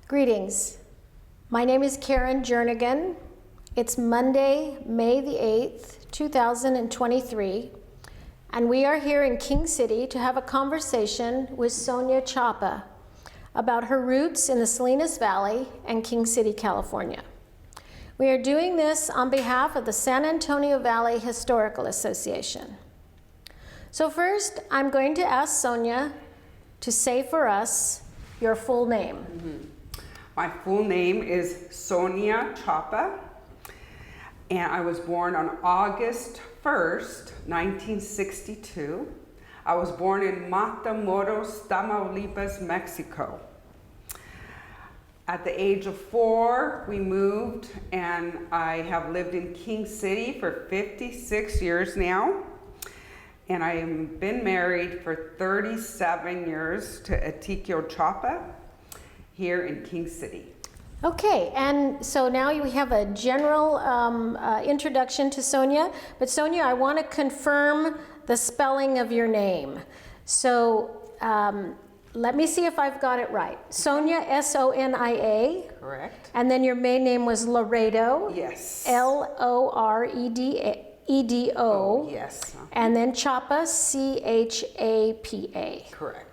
Greetings. My name is Karen Jernigan. It's Monday, May the 8th, 2023, and we are here in King City to have a conversation with Sonia Chapa about her roots in the Salinas Valley and King City, California. We are doing this on behalf of the San Antonio Valley Historical Association. So first, I'm going to ask Sonia to say for us your full name. My full name is Sonia Chapa, and I was born on August 1st, 1962. I was born in Matamoros, Tamaulipas, Mexico. At the age of 4, we moved, and I have lived in King City for 56 years now. And I've been married for 37 years to Ezequiel Chapa here in King City. Okay, and so now we have a general introduction to Sonia, but Sonia, I want to confirm the spelling of your name. So let me see if I've got it right. Sonia, S-O-N-I-A. Correct. And then your main name was Loredo. Yes. L-O-R-E-D-O. Oh, yes. And then Chapa, C-H-A-P-A. Correct.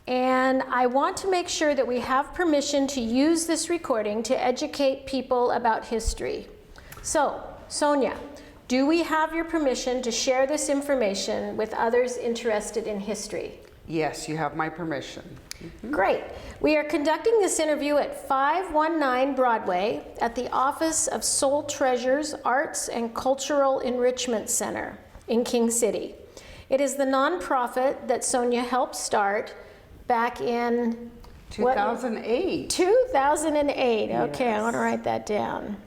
And I want to make sure that we have permission to use this recording to educate people about history. So, Sonia, do we have your permission to share this information with others interested in history? Yes, you have my permission. Great. We are conducting this interview at 519 Broadway at the Office of Soul Treasures Arts and Cultural Enrichment Center in King City. It is the nonprofit that Sonia helped start back in 2008. 2008. Yes. Okay, I want to write that down.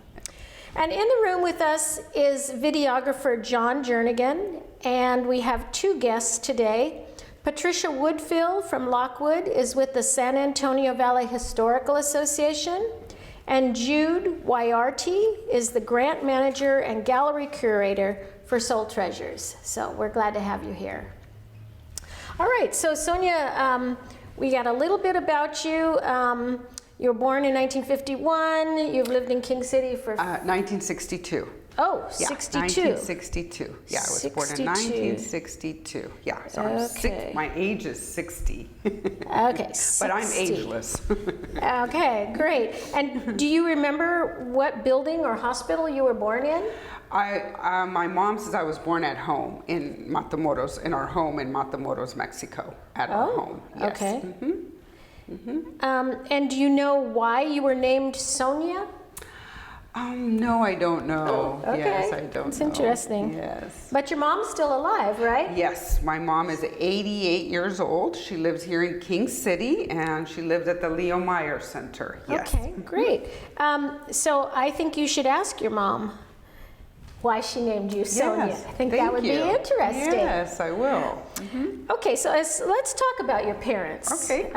And in the room with us is videographer John Jernigan, and we have two guests today. Patricia Woodfill from Lockwood is with the San Antonio Valley Historical Association, and Jude Wyarty is the grant manager and gallery curator for Soul Treasures. So we're glad to have you here. All right, so Sonia, we got a little bit about you. You were born in 1951. You've lived in King City for... 1962. Oh, Yeah, 62. 1962. Yeah, I was born in 1962. Yeah, so Okay. my age is 60. Okay, 60. But I'm ageless. Okay, great. And do you remember what building or hospital you were born in? My mom says I was born at home in Matamoros, in our home in Matamoros, Mexico, at our home. Yes. Okay. And do you know why you were named Sonia? No, I don't know. Oh, okay. Yes, I don't know. That's interesting. Yes. But your mom's still alive, right? Yes, my mom is 88 years old. She lives here in King City, and she lives at the Leo Meyer Center. Yes. Okay, great. So I think you should ask your mom why she named you Sonia. Yes, I think that would be interesting. Yes, I will. Okay, so let's talk about your parents. Okay.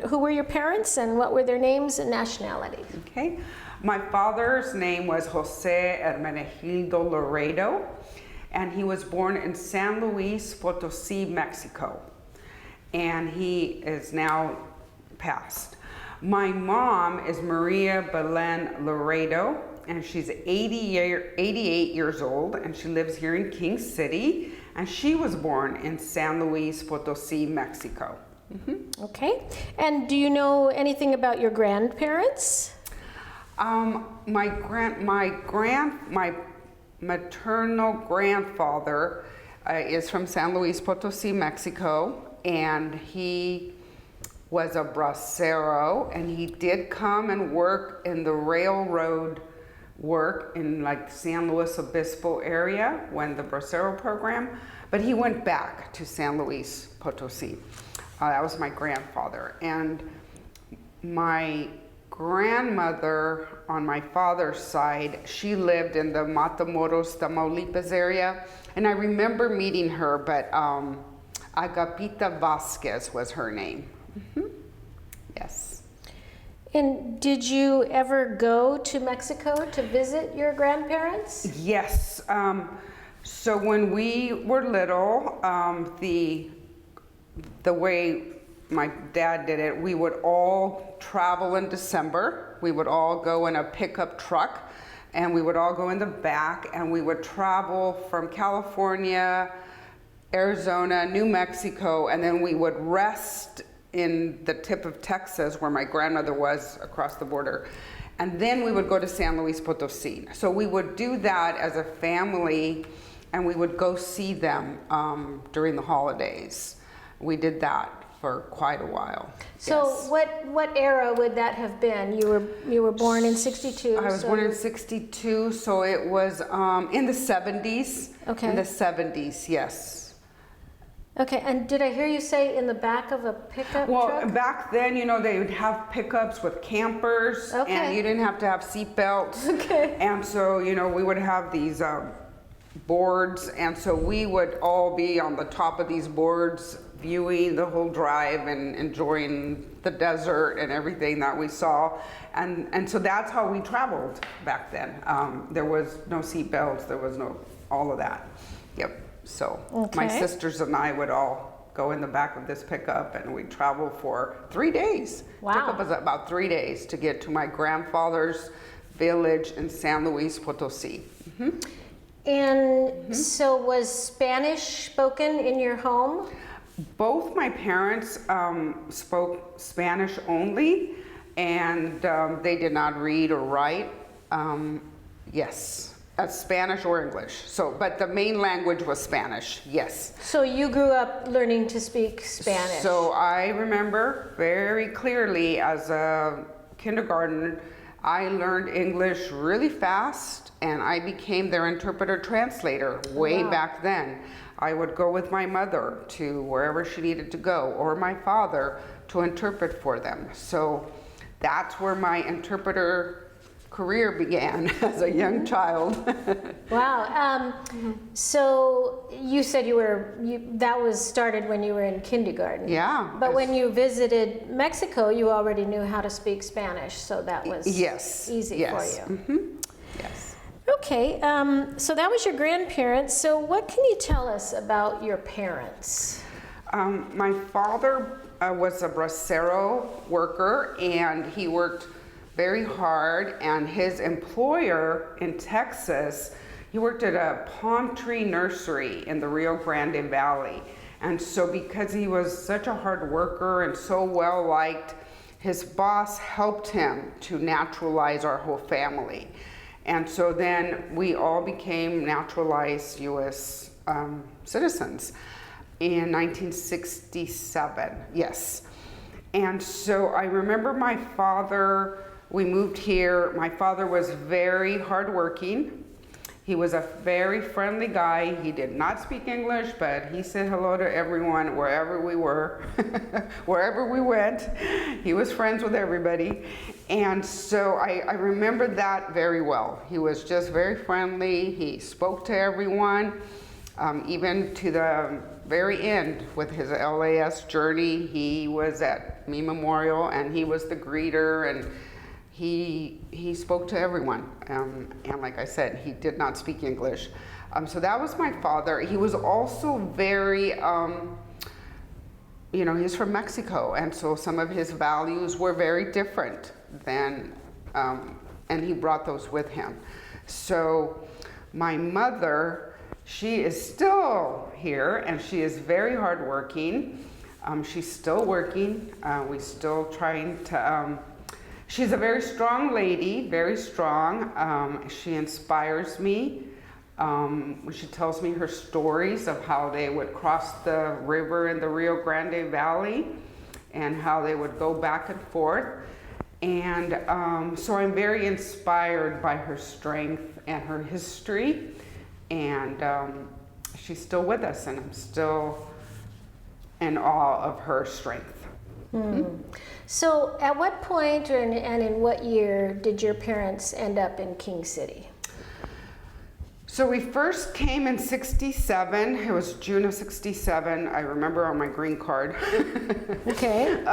Who were your parents and what were their names and nationality? Okay. My father's name was Jose Hermenegildo Loredo, and he was born in San Luis Potosí, Mexico, and he is now passed. My mom is Maria Belen Loredo, and she's 88 years old, and she lives here in King City, and she was born in San Luis Potosí, Mexico. Okay, and do you know anything about your grandparents? My maternal grandfather is from San Luis Potosí, Mexico, and he was a bracero, and he did come and work in the railroad work in like San Luis Obispo area when the bracero program, but he went back to San Luis Potosí. That was my grandfather. And my grandmother on my father's side, she lived in the Matamoros, Tamaulipas area, and I remember meeting her, but Agapita Vasquez was her name. Yes. And did you ever go to Mexico to visit your grandparents? Yes. So when we were little, the way my dad did it, we would all travel in December. We would all go in a pickup truck, and we would all go in the back, and we would travel from California, Arizona, New Mexico, and then we would rest in the tip of Texas where my grandmother was across the border. And then we would go to San Luis Potosi. So we would do that as a family, and we would go see them during the holidays. We did that for quite a while. So yes. what era would that have been? You were born in 62. I was born in 62, so it was in the 70s. Okay. In the 70s, yes. Okay, and did I hear you say in the back of a pickup truck? Back then, you know, they would have pickups with campers, Okay. and you didn't have to have seat belts. Okay. And so, you know, we would have these boards, and so we would all be on the top of these boards viewing the whole drive and enjoying the desert and everything that we saw. And so that's how we traveled back then. There was no seat belts, there was no all of that. Yep. So my Okay. sisters and I would all go in the back of this pickup, and we'd travel for 3 days. Wow. Took us about 3 days to get to my grandfather's village in San Luis Potosi. Mm-hmm. And so was Spanish spoken in your home? Both my parents spoke Spanish only, and they did not read or write. Yes. Spanish or English. So, but the main language was Spanish. Yes. So you grew up learning to speak Spanish. So I remember very clearly as a kindergartner, I learned English really fast, and I became their interpreter translator way Wow. back then. I would go with my mother to wherever she needed to go, or my father to interpret for them. So that's where my interpreter career began as a young child. Wow. So you said that was started when you were in kindergarten. Yeah. But when you visited Mexico, you already knew how to speak Spanish, so that was Yes. easy Yes. for you. Mm-hmm. Yes. Okay, so that was your grandparents. So what can you tell us about your parents? My father was a bracero worker, and he worked very hard, and his employer in Texas, he worked at a palm tree nursery in the Rio Grande Valley. And so because he was such a hard worker and so well liked, his boss helped him to naturalize our whole family. And so then we all became naturalized US citizens in 1967, yes. And so I remember my father, we moved here. My father was very hardworking. He was a very friendly guy. He did not speak English, but he said hello to everyone wherever we were, wherever we went. He was friends with everybody. And so I remember that very well. He was just very friendly. He spoke to everyone, even to the very end with his LAS journey. He was at Me Memorial, and he was the greeter, and he spoke to everyone, and like I said, he did not speak English. So that was my father. He was also very, you know, he's from Mexico, and so some of his values were very different than, and he brought those with him. So my mother, she is still here, and she is very hardworking. She's still working. We're still trying to. She's a very strong lady, very strong. She inspires me. She tells me her stories of how they would cross the river in the Rio Grande Valley and how they would go back and forth. And so I'm very inspired by her strength and her history. And she's still with us, and I'm still in awe of her strength. So at what point and in what year did your parents end up in King City? So we first came in 67. It was June of 67. I remember on my green card. Okay.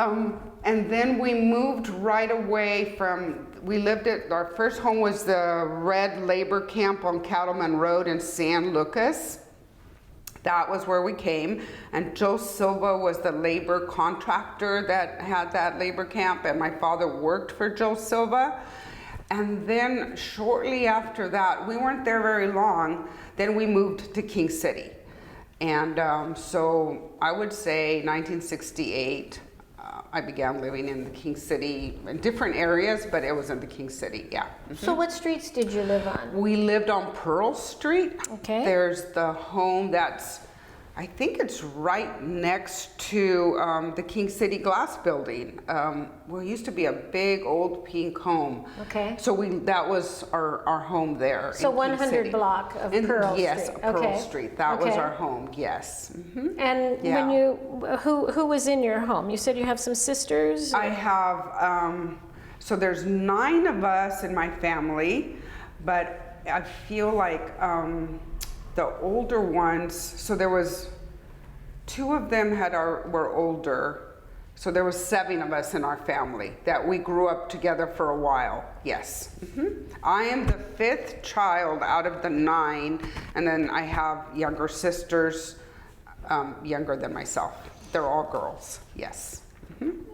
And then we moved right away we lived at, our first home was the Red Labor Camp on Cattleman Road in San Lucas. That was where we came, and Joe Silva was the labor contractor that had that labor camp, and my father worked for Joe Silva. And then shortly after that, we weren't there very long, then we moved to King City. And so I would say 1968, I began living in the King City, in different areas, but it was in the King City, yeah. So what streets did you live on? We lived on Pearl Street. Okay. There's the home that's, I think it's right next to the King City Glass Building. Well, it used to be a big old pink home. Okay. So that was our home there. So in King 100 City. block of Pearl Street. Yes, Pearl Okay. Street. That was Okay. our home, yes. And Yeah. when you, who was in your home? You said you have some sisters? I have, so there's 9 of us in my family, but I feel like the older ones, so there was 2 of them were older, so there was 7 of us in our family that we grew up together for a while, yes. I am the 5th child out of the 9, and then I have younger sisters, younger than myself. They're all girls, yes.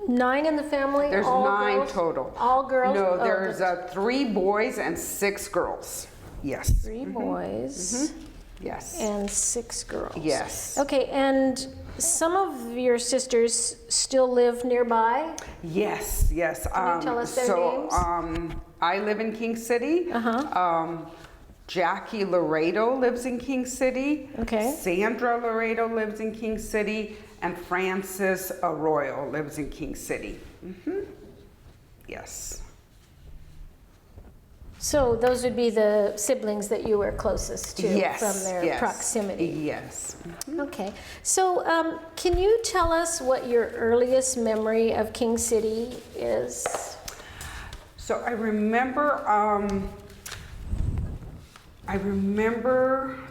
9 in the family? There's all 9 girls? total. All girls? No, Oh, there's 3 boys and 6 girls. Yes. 3 boys Yes. and 6 girls. Yes. Okay, and some of your sisters still live nearby? Yes, yes. Can you tell us their names? I live in King City. Jackie Loredo lives in King City. Okay. Sandra Loredo lives in King City. And Frances Arroyo lives in King City. Yes. So those would be the siblings that you were closest to Yes, from their yes. proximity. Yes. Okay, so can you tell us what your earliest memory of King City is? So I remember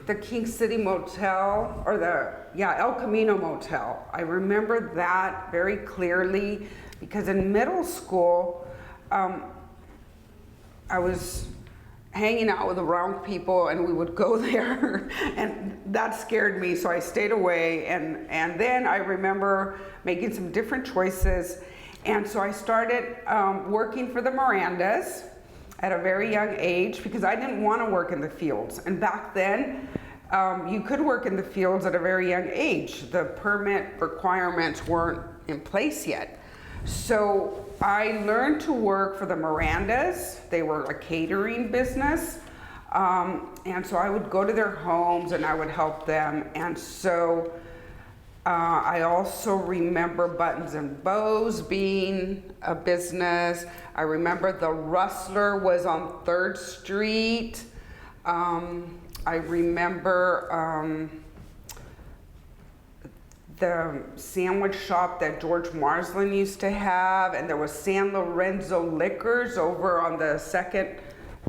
the King City Motel, or El Camino Motel. I remember that very clearly because in middle school, I was hanging out with the wrong people and we would go there and that scared me, so I stayed away. And then I remember making some different choices, and so I started working for the Mirandas at a very young age because I didn't want to work in the fields. And back then, you could work in the fields at a very young age. The permit requirements weren't in place yet. So I learned to work for the Mirandas. They were a catering business. And so I would go to their homes and I would help them. And so I also remember Buttons and Bows being a business. I remember the Rustler was on 3rd Street. I remember the sandwich shop that George Marsland used to have, and there was San Lorenzo Liquors over on the 2nd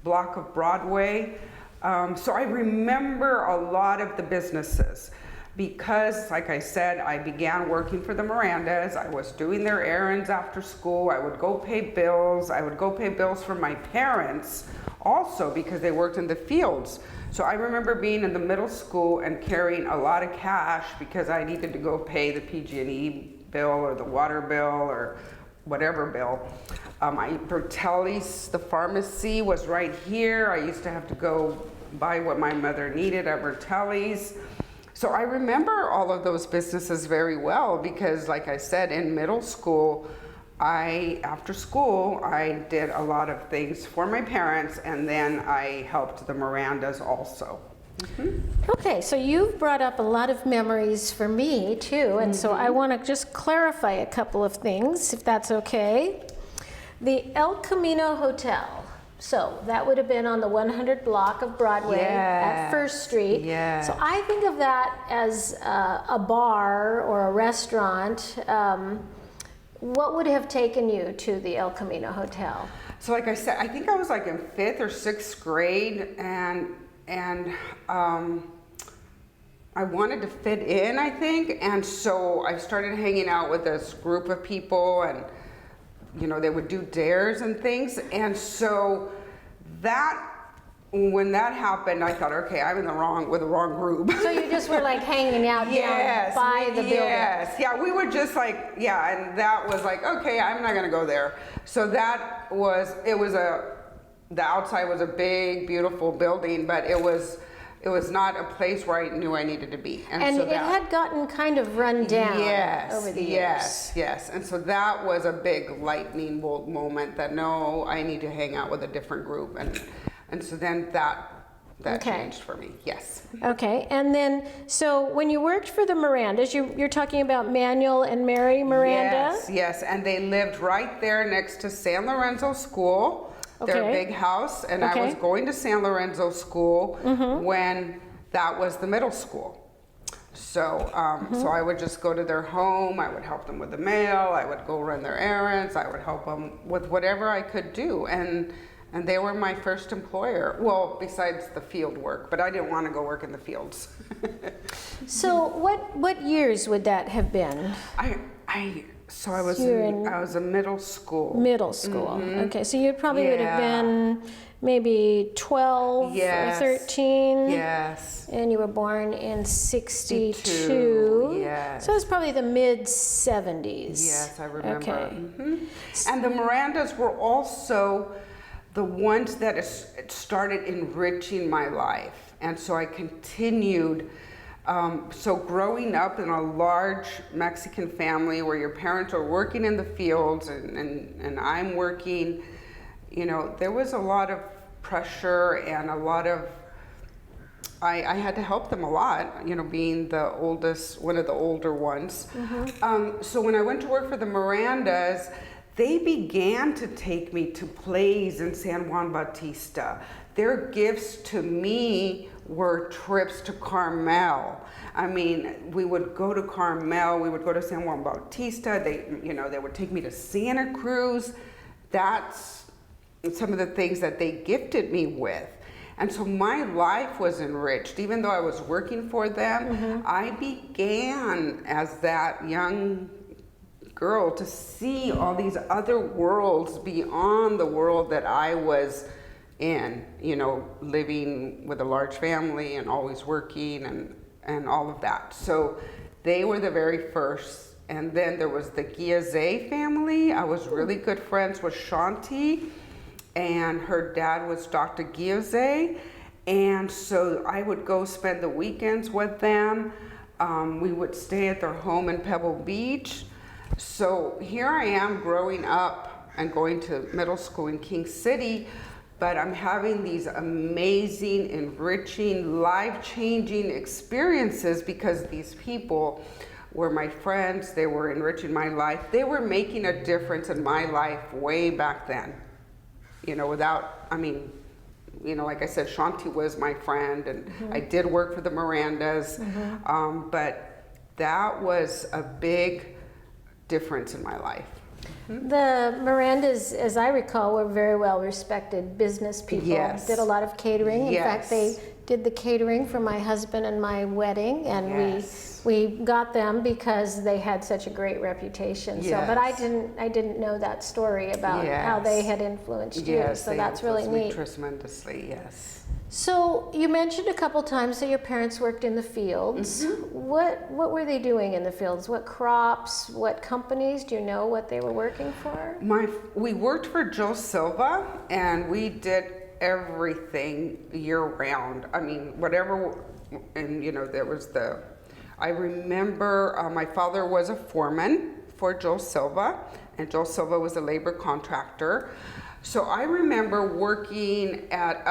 block of Broadway. So I remember a lot of the businesses because, like I said, I began working for the Mirandas. I was doing their errands after school. I would go pay bills. I would go pay bills for my parents also because they worked in the fields. So I remember being in the middle school and carrying a lot of cash because I needed to go pay the PG&E bill or the water bill or whatever bill. Bertelli's, the pharmacy, was right here. I used to have to go buy what my mother needed at Bertelli's. So I remember all of those businesses very well because, like I said, in middle school, after school, I did a lot of things for my parents, and then I helped the Mirandas also. Okay, so you've brought up a lot of memories for me too, and so I want to just clarify a couple of things, if that's okay. The El Camino Hotel. So that would have been on the 100 block of Broadway at First Street. Yes. So I think of that as a bar or a restaurant. What would have taken you to the El Camino Hotel? So like I said, I think I was like in 5th or 6th grade, and I wanted to fit in, I think, and so I started hanging out with this group of people, and you know, they would do dares and things, and so that when that happened, I thought, okay, I'm with the wrong group. So you just were like hanging out down by the building. Yes, yeah, we were just like, yeah, and that was like, okay, I'm not gonna go there. So that was, the outside was a big, beautiful building, but it was not a place where I knew I needed to be. And so it had gotten kind of run down over the years. Yes. And so that was a big lightning bolt moment that, no, I need to hang out with a different group. And so then that changed for me, yes. Okay, and then, so when you worked for the Mirandas, you're talking about Manuel and Mary Miranda? Yes, and they lived right there next to San Lorenzo School. Their big house, and I was going to San Lorenzo School when that was the middle school. So, so I would just go to their home. I would help them with the mail. I would go run their errands. I would help them with whatever I could do, and they were my first employer. Well, besides the field work, but I didn't want to go work in the fields. So, what years would that have been? I was a middle school. Middle school. Okay, so you probably would have been maybe 12 or 13. Yes. And you were born in 62. Yes. So it's probably the mid 70s. Yes, I remember. Okay. And the Mirandas were also the ones that started enriching my life. And so I continued. So growing up in a large Mexican family where your parents are working in the fields and I'm working, you know, there was a lot of pressure and a lot of, I had to help them a lot, you know, being the oldest, one of the older ones. So when I went to work for the Mirandas, they began to take me to plays in San Juan Bautista. Their gifts to me were trips to Carmel. I mean, we would go to Carmel, we would go to San Juan Bautista, they would take me to Santa Cruz. That's some of the things that they gifted me with. And so my life was enriched. Even though I was working for them, I began as that young girl to see all these other worlds beyond the world that I was in, you know, living with a large family and always working and all of that. So they were the very first. And then there was the Guiazé family. I was really good friends with Shanti, and her dad was Dr. Guiazé. And so I would go spend the weekends with them. We would stay at their home in Pebble Beach. So here I am growing up and going to middle school in King City, but I'm having these amazing, enriching, life-changing experiences because these people were my friends. They were enriching my life. They were making a difference in my life way back then. You know, like I said, Shanti was my friend, and I did work for the Mirandas, but that was a big difference in my life. The Mirandas, as I recall, were very well respected business people. Yes. Did a lot of catering. In fact, Yes. they did the catering for my husband and my wedding, and Yes. we got them because they had such a great reputation. So, but I didn't know that story about how they had influenced you. Yes, So that's really neat. Tremendously, yes. So you mentioned a couple times that your parents worked in the fields. What were they doing in the fields? What crops? What companies? Do you know what they were working for? We worked for Joe Silva, and we did everything year round. I mean, whatever, and you know, I remember my father was a foreman for Joe Silva, and Joe Silva was a labor contractor. So I remember working at,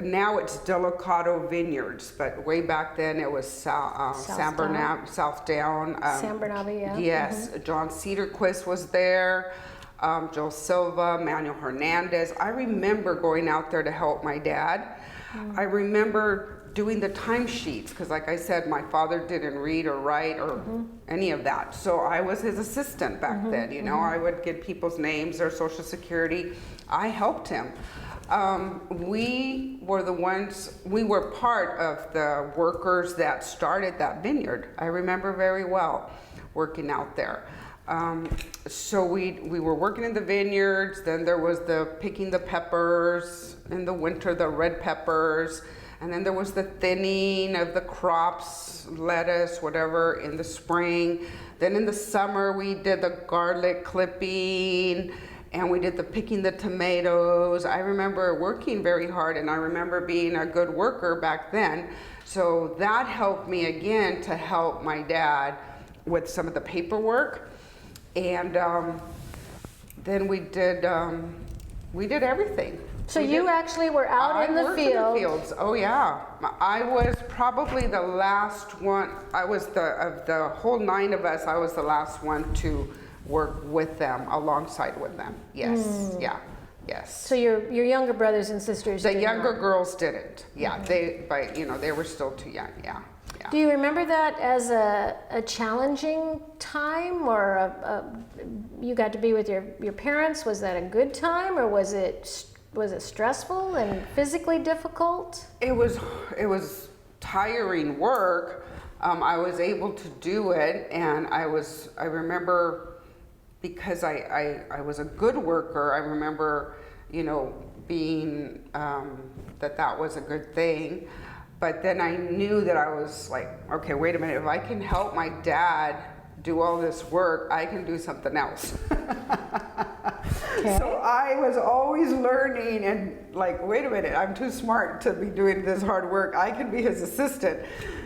now it's Delicado Vineyards, but way back then it was South Down. San Bernabé, yeah. Yes, John Cedarquist was there, Joe Silva, Manuel Hernandez. I remember going out there to help my dad. I remember doing the timesheets, because like I said, my father didn't read or write or any of that. So I was his assistant back then, you know. I would get people's names, their social security. I helped him. We were part of the workers that started that vineyard. I remember very well working out there. So we were working in the vineyards. Then there was the picking the peppers in the winter, the red peppers. And then there was the thinning of the crops, lettuce, whatever, in the spring. Then in the summer, we did the garlic clipping, and we did the picking the tomatoes. I remember working very hard, and I remember being a good worker back then. So that helped me again to help my dad with some of the paperwork. And then we did everything. So you actually were out in the worked field. in the fields. Oh yeah, I was probably the last one. I was of the whole 9 of us. I was the last one to work with them, alongside with them. Yes, yeah, yes. So your younger brothers and sisters. The did younger not. girls didn't. Yeah, but they were still too young. Yeah. Do you remember that as a challenging time, or you got to be with your parents? Was that a good time, or was it stressful and physically difficult? It was tiring work. I was able to do it, and I remember, because I was a good worker, I remember, being, that was a good thing. But then I knew that I was like, okay, wait a minute, if I can help my dad do all this work, I can do something else. Okay. So I was always learning and like, wait a minute, I'm too smart to be doing this hard work. I can be his assistant.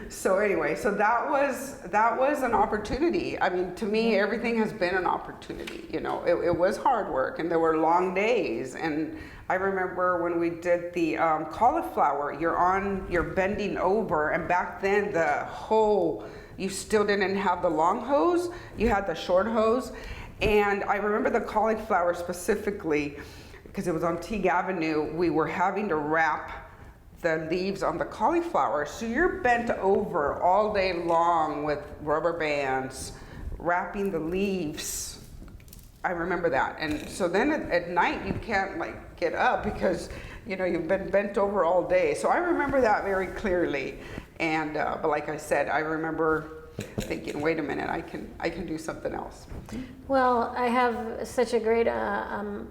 So anyway, so that was an opportunity. I mean, to me, everything has been an opportunity. It was hard work, and there were long days. And I remember when we did the cauliflower, you're bending over, and back then you still didn't have the long hose, you had the short hose. And I remember the cauliflower specifically, because it was on Teague Avenue, we were having to wrap the leaves on the cauliflower. So you're bent over all day long with rubber bands, wrapping the leaves. I remember that. And so then at night you can't get up because you've been bent over all day. So I remember that very clearly. And but like I said, I remember thinking, wait a minute, I can do something else. Well, I have such a great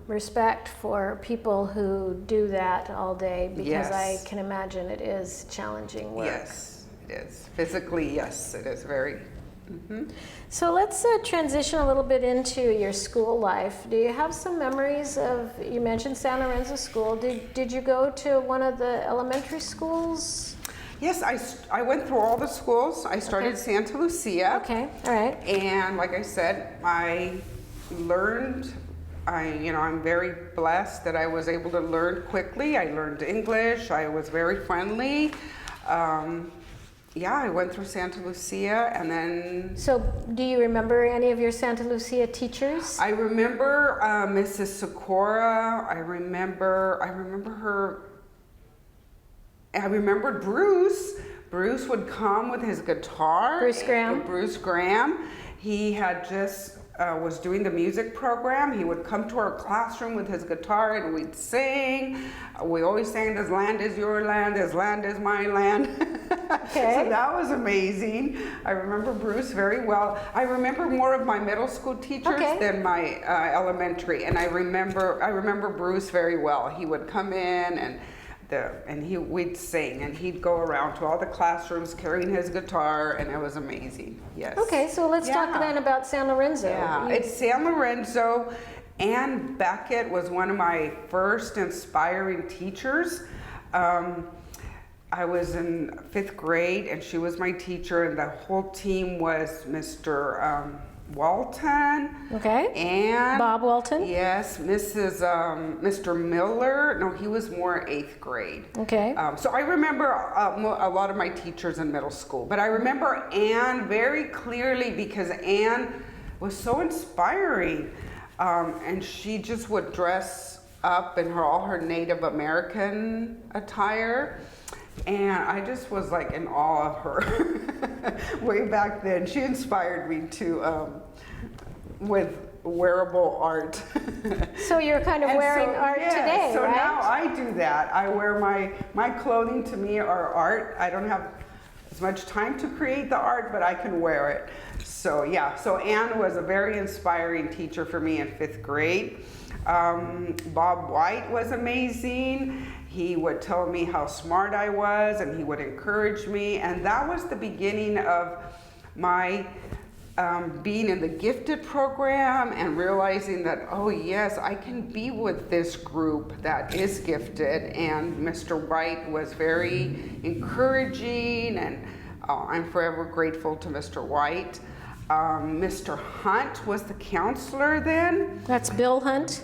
respect for people who do that all day, because Yes. I can imagine it is challenging work. Yes, it is. Physically, yes, it is very. Mm-hmm. So let's transition a little bit into your school life. Do you have some memories of, you mentioned San Lorenzo School. Did you go to one of the elementary schools? Yes, I went through all the schools. I started Santa Lucia. Okay, all right. And like I said, I learned, I'm very blessed that I was able to learn quickly. I learned English. I was very friendly. I went through Santa Lucia, and then... So do you remember any of your Santa Lucia teachers? I remember Mrs. Sikora. I remember her. I remembered Bruce. Bruce would come with his guitar. Bruce Graham. Bruce Graham. He had just was doing the music program. He would come to our classroom with his guitar, and we'd sing. We always sang, "This land is your land, this land is my land." Okay. So that was amazing. I remember Bruce very well. I remember more of my middle school teachers than my elementary, and I remember Bruce very well. He would come in and we'd sing, and he'd go around to all the classrooms carrying his guitar, and it was amazing. Yes. Okay, so let's talk then about San Lorenzo. Yeah, it's San Lorenzo. Ann Beckett was one of my first inspiring teachers. I was in 5th grade, and she was my teacher, and the whole team was Mr. Walton. Okay. And Bob Walton. Yes, Mr. Miller. No, he was more 8th grade. Okay. So I remember a lot of my teachers in middle school, but I remember Ann very clearly because Ann was so inspiring, and she just would dress up in all her Native American attire. And I just was like in awe of her way back then. She inspired me to, with wearable art. So you're kind of wearing art today, so right? now I do that. I wear my clothing, to me, are art. I don't have as much time to create the art, but I can wear it. So yeah, so Anne was a very inspiring teacher for me in 5th grade. Bob White was amazing. He would tell me how smart I was, and he would encourage me, and that was the beginning of my being in the gifted program and realizing that, oh yes, I can be with this group that is gifted. And Mr. White was very encouraging, and I'm forever grateful to Mr. White. Mr. Hunt was the counselor then. That's Bill Hunt?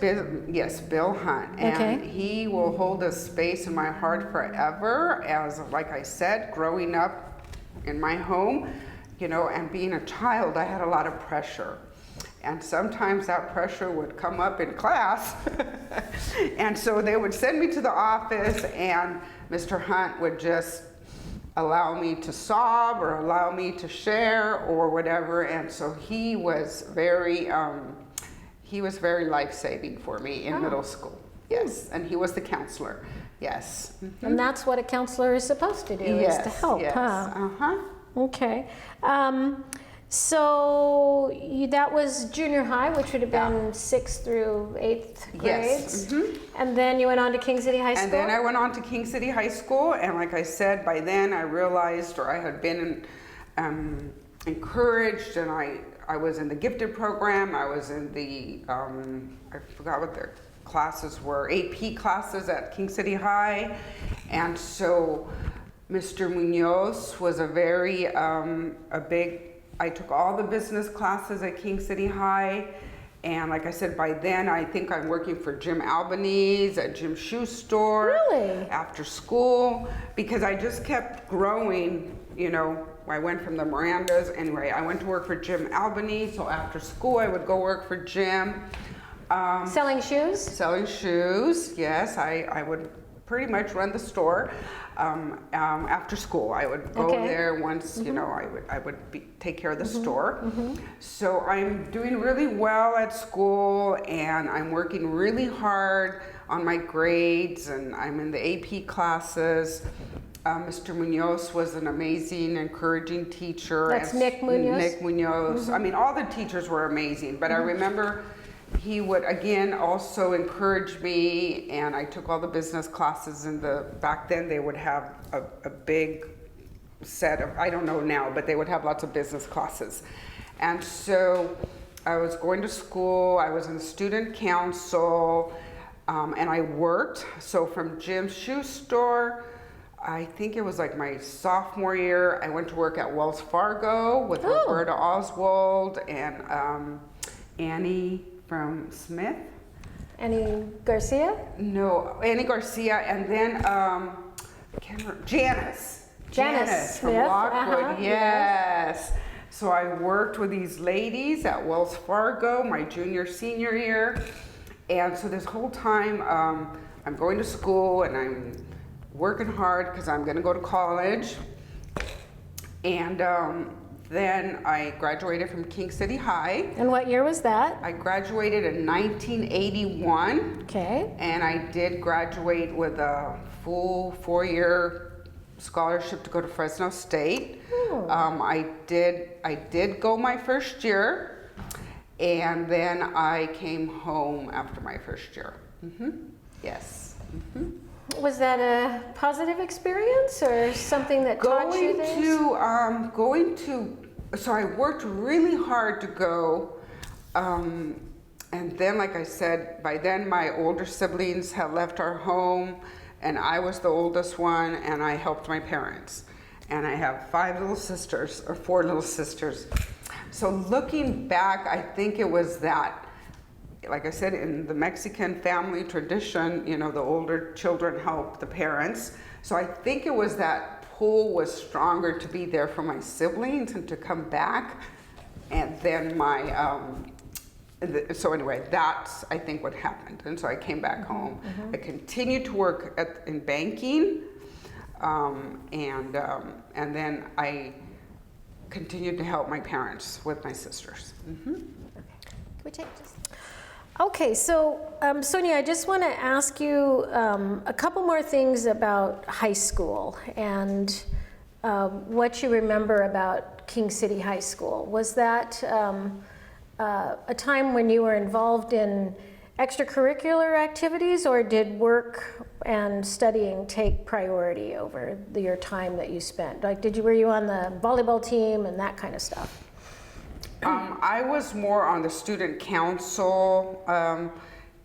Yes, Bill Hunt. And he will hold a space in my heart forever, as, like I said, growing up in my home, you know, and being a child, I had a lot of pressure. And sometimes that pressure would come up in class. And so they would send me to the office, and Mr. Hunt would just allow me to sob or allow me to share or whatever. And so he was very life-saving for me in middle school. Yes, and he was the counselor. Yes. Mm-hmm. And that's what a counselor is supposed to do, is to help, huh? Uh-huh. Okay. So that was junior high, which would have been 6th through 8th grades. Yes. Mm-hmm. And then you went on to King City High School? And then I went on to King City High School, and like I said, by then I realized, or I had been encouraged, and I was in the gifted program. I was in the, I forgot what their classes were, AP classes at King City High. And so Mr. Munoz was a very, I took all the business classes at King City High. And like I said, by then I think I'm working for Jim Albanese at Jim's Shoe Store. Really? After school, because I just kept growing, you know. I went from the Mirandas. Anyway, I went to work for Jim Albanese, so after school I would go work for Jim. Selling shoes? Selling shoes, yes. I would pretty much run the store. After school, I would go there once, you know, I would take care of the store. So I'm doing really well at school, and I'm working really hard on my grades, and I'm in the AP classes. Mr. Munoz was an amazing, encouraging teacher. That's Nick Munoz? Nick Munoz. I mean, all the teachers were amazing, but I remember he would again also encourage me, and I took all the business classes back then they would have a big set of, I don't know now, but they would have lots of business classes. And so I was going to school, I was in student council, and I worked. So from Jim's Shoe Store, I think it was like my sophomore year, I went to work at Wells Fargo with Roberta Oswald and Annie from Smith. Annie Garcia? No, Annie Garcia, and then Janice from Smith. Lockwood. Yes. So I worked with these ladies at Wells Fargo my junior, senior year. And so this whole time I'm going to school and I'm working hard because I'm going to go to college. And then I graduated from King City High. And what year was that? I graduated in 1981. Okay. And I did graduate with a full 4-year scholarship to go to Fresno State. I did go my first year, and then I came home after my first year. Yes. Was that a positive experience or something that taught you things? So I worked really hard to go, and then, like I said, by then my older siblings had left our home, and I was the oldest one, and I helped my parents. And I have 4 little sisters. So looking back, I think it was that, like I said, in the Mexican family tradition, you know, the older children help the parents. So I think it was that pull was stronger to be there for my siblings and to come back. And then so anyway, that's, I think, what happened. And so I came back home. I continued to work in banking, and then I continued to help my parents with my sisters. Can we take this? Okay, so Sonia, I just want to ask you a couple more things about high school. And what you remember about King City High School. Was that a time when you were involved in extracurricular activities, or did work and studying take priority over your time that you spent? Like, were you on the volleyball team and that kind of stuff? I was more on the student council,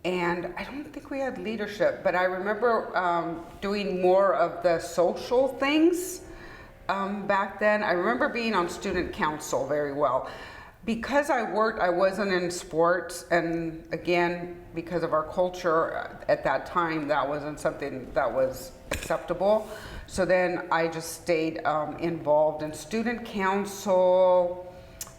and I don't think we had leadership, but I remember doing more of the social things back then. I remember being on student council very well. Because I worked, I wasn't in sports, and again, because of our culture at that time, that wasn't something that was acceptable. So then I just stayed involved in student council.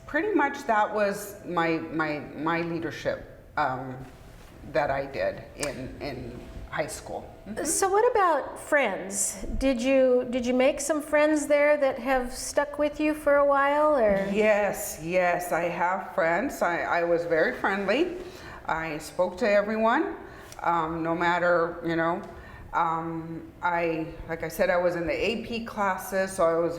Pretty much that was my leadership that I did in high school. So what about friends? Did you make some friends there that have stuck with you for a while, or? Yes, I have friends. I was very friendly. I spoke to everyone, no matter, like I said, I was in the AP classes, so I was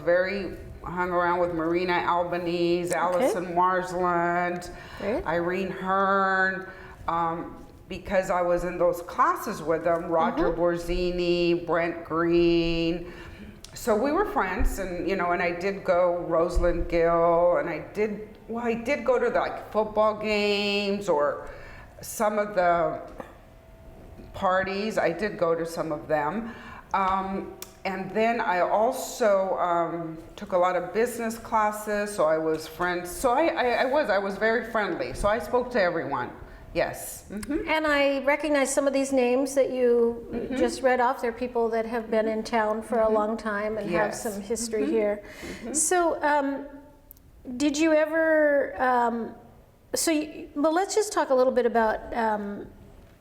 hung around with Marina Albanese, Allison Marsland, Irene Hearn, because I was in those classes with them, Roger Borzini, Brent Green. So we were friends, and and I did go Rosalind Gill, and I did go to the football games or some of the parties. I did go to some of them. And then I also took a lot of business classes, so I was friends. So I was very friendly, so I spoke to everyone. Yes. And I recognize some of these names that you just read off. They're people that have been in town for a long time and have some history here. So did you ever, well, let's just talk a little bit about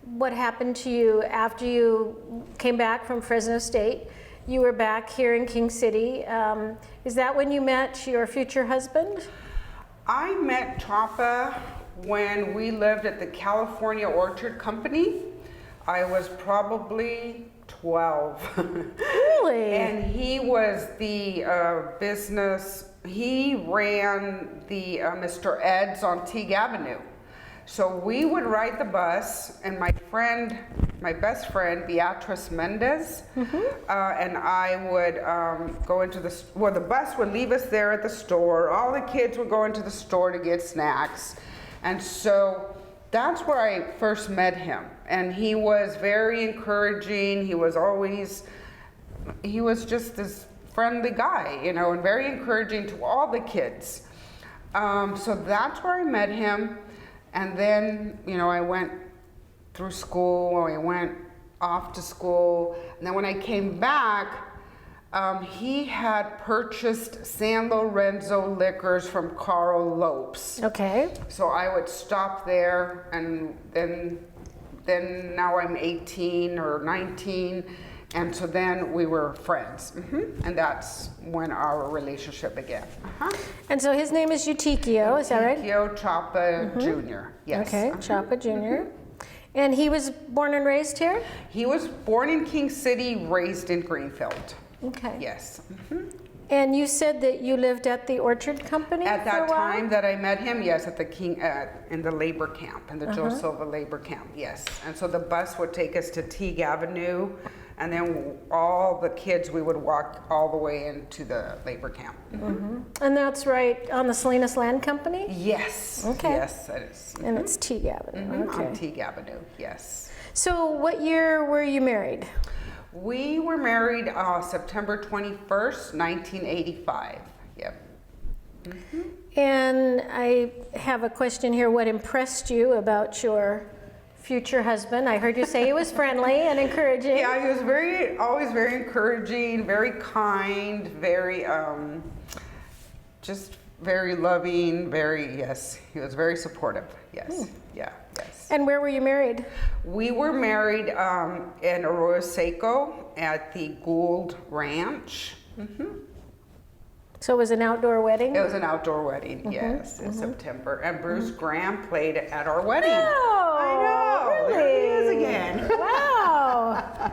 what happened to you after you came back from Fresno State. You were back here in King City. Is that when you met your future husband? I met Chapa when we lived at the California Orchard Company. I was probably 12. Really? And he was the he ran the Mr. Ed's on Teague Avenue. So we would ride the bus, and my best friend, Beatrice Mendez, and I would go into the bus would leave us there at the store. All the kids would go into the store to get snacks. And so that's where I first met him. And he was very encouraging. He was just this friendly guy, and very encouraging to all the kids. So that's where I met him. And then, I went through school, I went off to school. And then when I came back, he had purchased San Lorenzo liquors from Carl Lopes. Okay. So I would stop there, and then now I'm 18 or 19, and so then we were friends. And that's when our relationship began. And so his name is Eutikio, is that right? Eutikio Chapa Jr., yes. Okay, Chapa Jr. And he was born and raised here? He was born in King City, raised in Greenfield. Okay. Yes. And you said that you lived at the Orchard Company at for that a while? time that I met him, yes, at the in the labor camp, in the Joe Silva labor camp, yes. And so the bus would take us to Teague Avenue, and then all the kids, we would walk all the way into the labor camp. And that's right on the Salinas Land Company? Yes. Okay. Yes, that is. And it's Teague Avenue. Okay. On Teague Avenue, yes. So what year were you married? We were married September 21st, 1985. Yep. And I have a question here. What impressed you about your future husband? I heard you say he was friendly and encouraging. Yeah, he was always very encouraging, very kind, very, just very loving, yes, he was very supportive, yes, yes. And where were you married? We were married in Arroyo Seco at the Gould Ranch. So it was an outdoor wedding? It was an outdoor wedding, yes, in September. And Bruce Graham played at our wedding. Oh, I know. really? There he is again. Wow.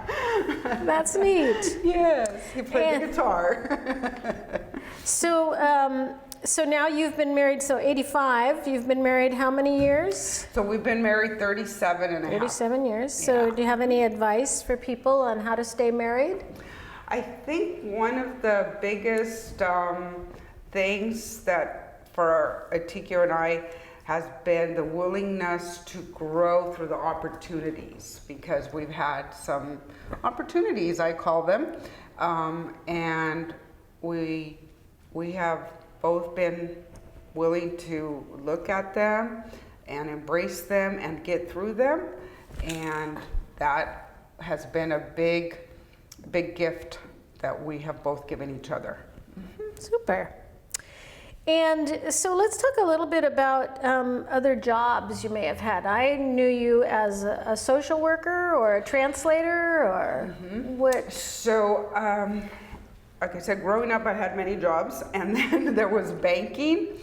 That's neat. Yes, he played the guitar. So now you've been married, so 85, you've been married how many years? So we've been married 37 and a half. 37 years. So do you have any advice for people on how to stay married? I think one of the biggest things that for Atikio and I has been the willingness to grow through the opportunities, because we've had some opportunities, I call them, and we have both been willing to look at them and embrace them and get through them, and that has been a big gift that we have both given each other. Super. And so let's talk a little bit about other jobs you may have had. I knew you as a social worker or a translator, or what? So, like I said, growing up I had many jobs, and then there was banking,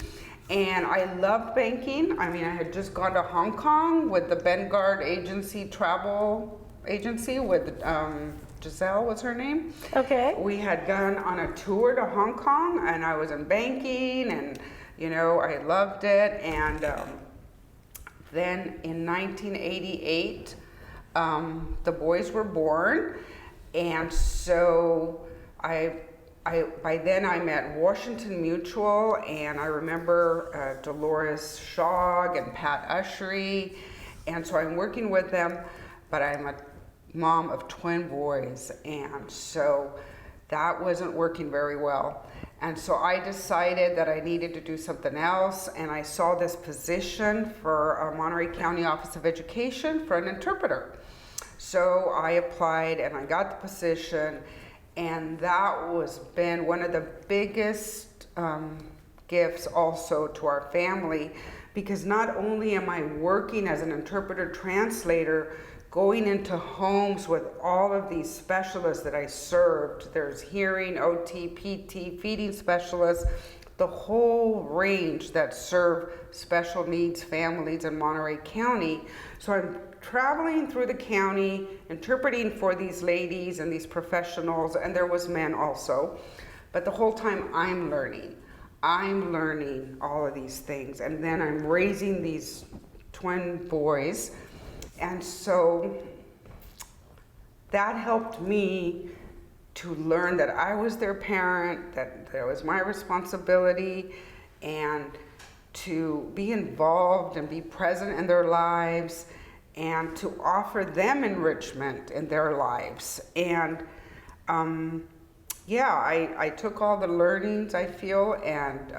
and I loved banking. I mean, I had just gone to Hong Kong with the Vanguard agency, travel agency with Giselle was her name. Okay. We had gone on a tour to Hong Kong, and I was in banking, and you know, I loved it. And then in 1988, the boys were born, and so by then I met Washington Mutual, and I remember Dolores Shogg and Pat Ushery, and so I'm working with them, but I'm a mom of twin boys, and so that wasn't working very well. And so I decided that I needed to do something else, and I saw this position for Monterey County Office of Education for an interpreter. So I applied and I got the position, and that was been one of the biggest gifts also to our family, because not only am I working as an interpreter translator, going into homes with all of these specialists that I served. There's hearing, OT, PT, feeding specialists, the whole range that serve special needs families in Monterey County. So I'm traveling through the county, interpreting for these ladies and these professionals, and there was men also. But the whole time I'm learning all of these things. And then I'm raising these twin boys. And so that helped me to learn that I was their parent, that it was my responsibility, and to be involved and be present in their lives, and to offer them enrichment in their lives. And I took all the learnings, I feel, and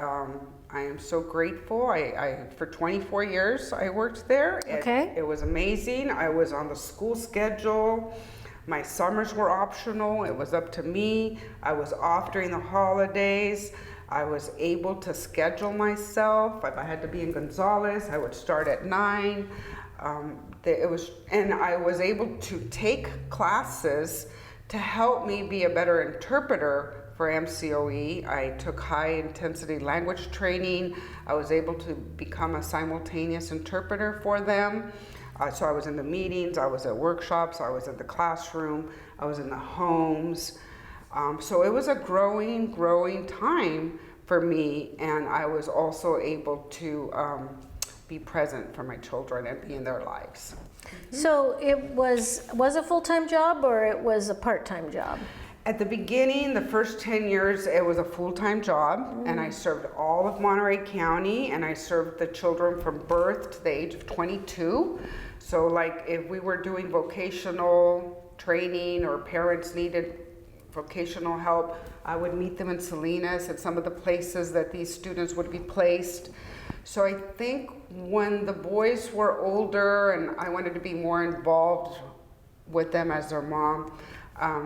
I am so grateful. I for 24 years I worked there. Okay. It was amazing. I was on the school schedule. My summers were optional. It was up to me. I was off during the holidays. I was able to schedule myself. If I had to be in Gonzales, I would start at 9. And I was able to take classes to help me be a better interpreter for MCOE. I took high intensity language training. I was able to become a simultaneous interpreter for them. So I was in the meetings, I was at workshops, I was in the classroom, I was in the homes. So it was a growing time for me, and I was also able to be present for my children and be in their lives. So it was a full-time job, or it was a part-time job? At the beginning, the first 10 years, it was a full-time job, and I served all of Monterey County, and I served the children from birth to the age of 22. So like if we were doing vocational training or parents needed vocational help, I would meet them in Salinas at some of the places that these students would be placed. So I think when the boys were older and I wanted to be more involved with them as their mom,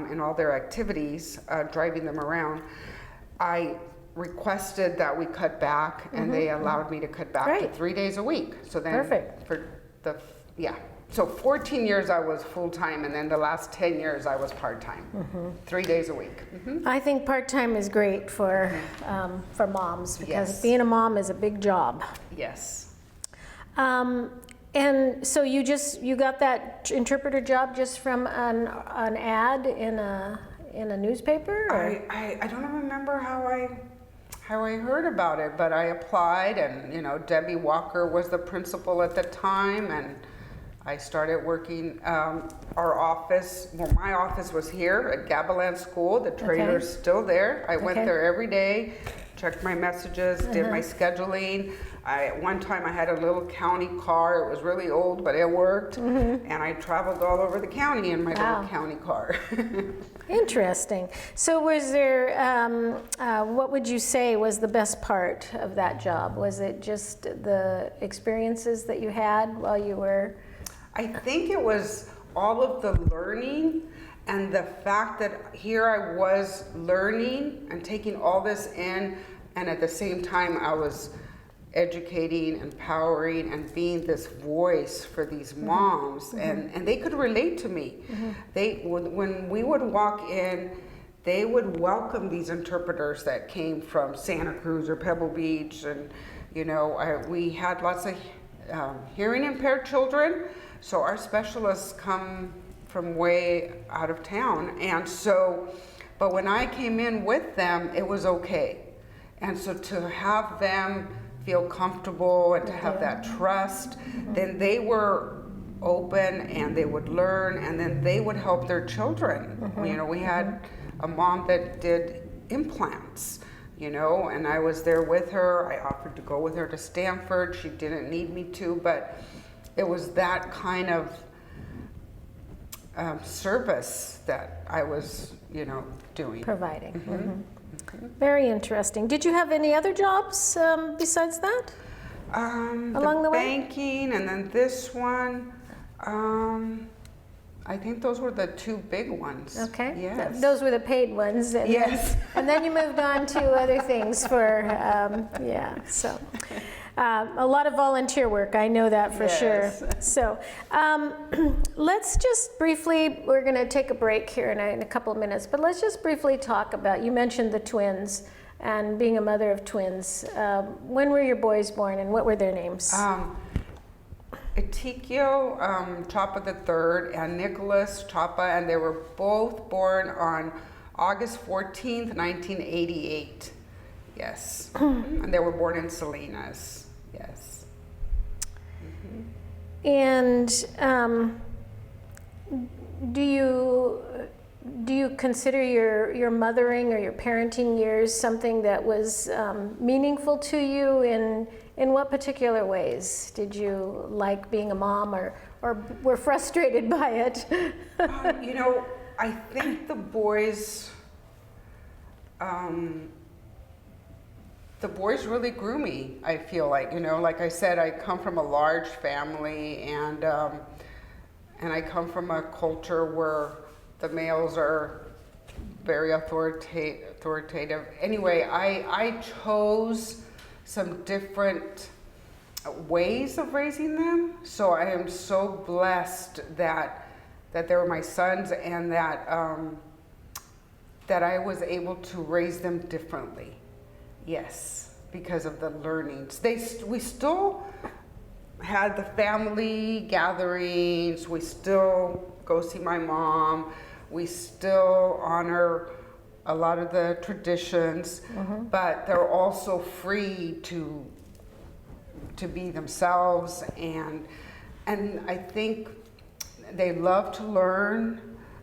in all their activities, driving them around, I requested that we cut back, and they allowed me to cut back to 3 days a week. So then so 14 years I was full-time, and then the last 10 years I was part-time, 3 days a week. I think part-time is great for moms, because being a mom is a big job. Yes. And so you got that interpreter job just from an ad in a newspaper? Or? I don't remember how I heard about it, but I applied, and Debbie Walker was the principal at the time, and I started working. Our office, my office was here at Gavilan School. The trailer's still there. I went there every day, checked my messages, did my scheduling. One time I had a little county car. It was really old, but it worked. And I traveled all over the county in my little county car. Interesting. So was there, what would you say was the best part of that job? Was it just the experiences that you had while you were? I think it was all of the learning and the fact that here I was learning and taking all this in, and at the same time I was educating, empowering, and being this voice for these moms, and they could relate to me. When we would walk in, they would welcome these interpreters that came from Santa Cruz or Pebble Beach, and we had lots of hearing impaired children, so our specialists come from way out of town, and so, but when I came in with them, it was okay, and so to have them feel comfortable and to have that trust, then they were open and they would learn, and then they would help their children. We had a mom that did implants, and I was there with her. I offered to go with her to Stanford. She didn't need me to, but it was that kind of service that I was, doing. Providing. Very interesting. Did you have any other jobs besides that? Along the way? Banking, and then this one. I think those were the two big ones. Okay. Yes. Those were the paid ones. And yes. And then you moved on to other things for, so. A lot of volunteer work, I know that for sure. So let's just briefly, we're going to take a break here in a couple of minutes, but let's just briefly talk about, you mentioned the twins and being a mother of twins. When were your boys born and what were their names? Etikio Chapa III and Nicholas Chapa, and they were both born on August 14th, 1988. Yes. And they were born in Salinas. Yes. And do you consider your mothering or your parenting years something that was meaningful to you? In what particular ways did you like being a mom, or were frustrated by it? I think the boys. The boys really grew me, I feel like. Like I said, I come from a large family, and I come from a culture where the males are very authoritative. Anyway, I chose some different ways of raising them, so I am so blessed that they were my sons, and that I was able to raise them differently. Yes, because of the learnings. We still had the family gatherings. We still go see my mom. We still honor a lot of the traditions, but they're also free to be themselves, and I think they love to learn.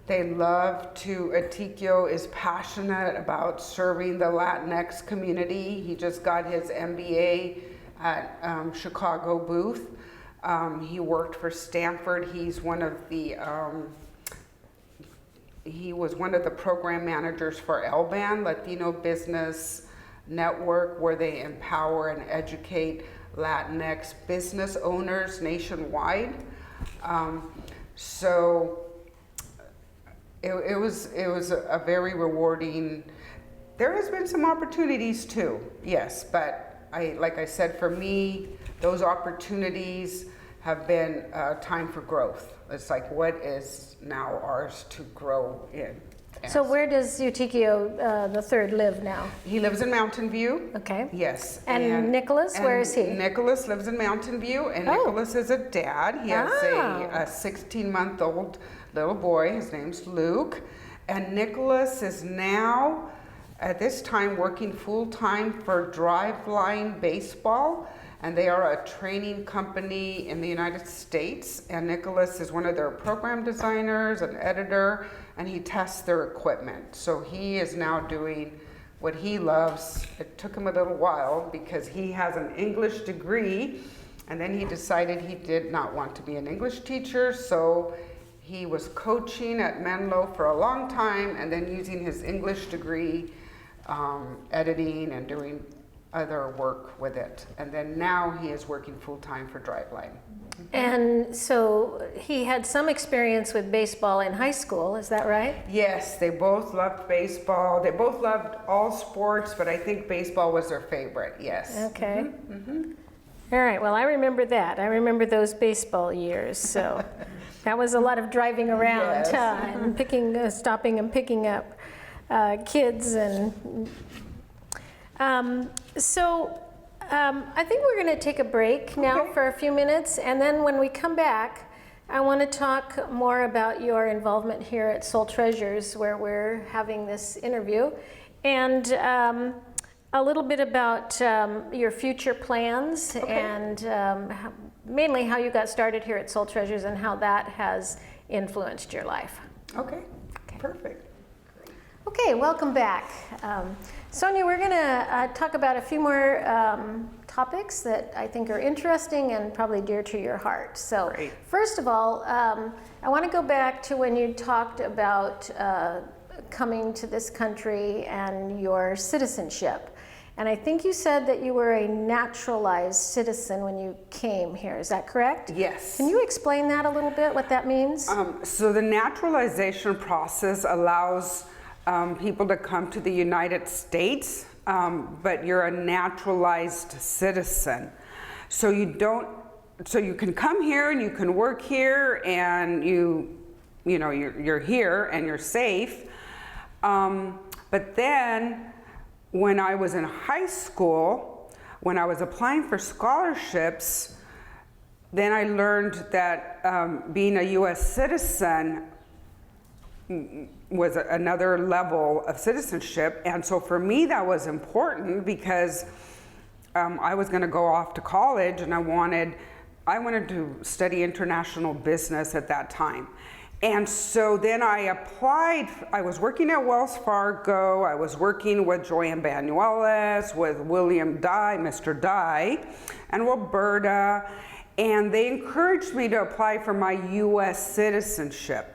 They love to, Etikio is passionate about serving the Latinx community. He just got his MBA at Chicago Booth. He worked for Stanford. He's one of the, he was one of the program managers for LBAN, Latino Business Network, where they empower and educate Latinx business owners nationwide. So it was a very rewarding. There has been some opportunities too, yes, but like I said, for me, those opportunities have been time for growth. It's like, what is now ours to grow in? So where does Eutychio the third live now? He lives in Mountain View. Okay. Yes. And Nicholas, where is he? Nicholas lives in Mountain View, and Nicholas is a dad. He has a 16-month-old little boy. His name's Luke. And Nicholas is now, at this time, working full-time for Driveline Baseball. And they are a training company in the United States. And Nicholas is one of their program designers, an editor, and he tests their equipment. So he is now doing what he loves. It took him a little while because he has an English degree, and then he decided he did not want to be an English teacher, so he was coaching at Manuel for a long time, and then using his English degree, editing and doing other work with it. And then now he is working full-time for Driveline. And so he had some experience with baseball in high school, is that right? Yes, they both loved baseball. They both loved all sports, but I think baseball was their favorite, yes. Okay. All right, well, I remember that. I remember those baseball years, so that was a lot of driving around, Yes. and stopping and picking up kids. And I think we're going to take a break now for a few minutes, and then when we come back, I want to talk more about your involvement here at Soul Treasures, where we're having this interview, and a little bit about your future plans, and mainly how you got started here at Soul Treasures and how that has influenced your life. Okay, perfect. Okay, welcome back. Sonia, we're going to talk about a few more topics that I think are interesting and probably dear to your heart. So, first of all, I want to go back to when you talked about coming to this country and your citizenship. And I think you said that you were a naturalized citizen when you came here. Is that correct? Yes. Can you explain that a little bit, what that means? So the naturalization process allows people to come to the United States, but you're a naturalized citizen. So you can come here and you can work here, and you're here and you're safe. But then when I was in high school, when I was applying for scholarships, then I learned that being a US citizen was another level of citizenship. And so for me that was important because I was going to go off to college, and I wanted to study international business at that time. And so then I applied. I was working at Wells Fargo. I was working with Joanne Banuelos, with William Dye, Mr. Dye, and Roberta, and they encouraged me to apply for my US citizenship.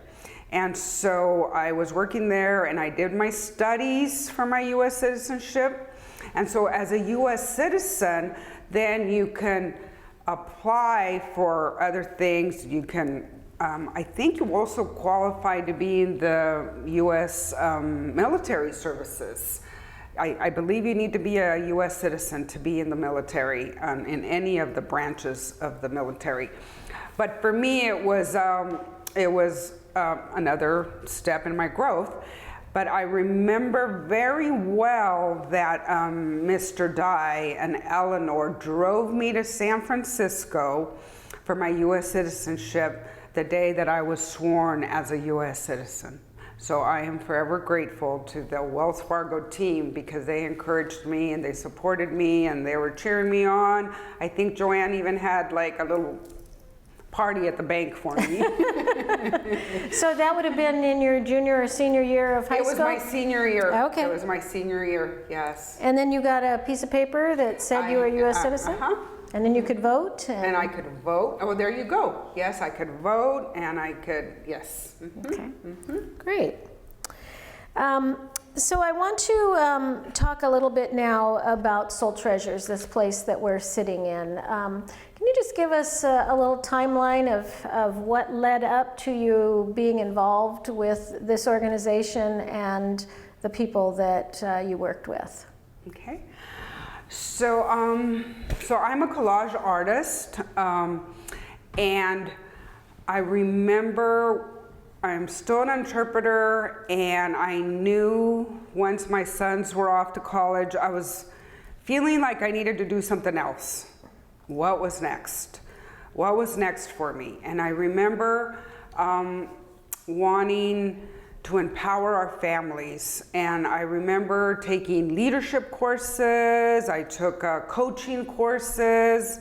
And so I was working there, and I did my studies for my US citizenship. And so as a US citizen, then you can apply for other things. You can, I think you also qualify to be in the US military services. I believe you need to be a US citizen to be in the military, in any of the branches of the military. But for me, it was another step in my growth. But I remember very well that Mr. Dye and Eleanor drove me to San Francisco for my US citizenship the day that I was sworn as a US citizen. So I am forever grateful to the Wells Fargo team, because they encouraged me and they supported me and they were cheering me on. I think Joanne even had like a little party at the bank for me. So that would have been in your junior or senior year of high school? It was my senior year. Okay. It was my senior year, yes. And then you got a piece of paper that said you were a U.S. citizen? And then you could vote? And I could vote. Oh, there you go. Yes, I could vote, and I could, yes. Okay, great. So I want to talk a little bit now about Soul Treasures, this place that we're sitting in. Can you just give us a little timeline of what led up to you being involved with this organization and the people that you worked with? Okay. So I'm a collage artist, and I remember I'm still an interpreter, and I knew once my sons were off to college, I was feeling like I needed to do something else. What was next? What was next for me? And I remember wanting to empower our families. And I remember taking leadership courses, I took coaching courses,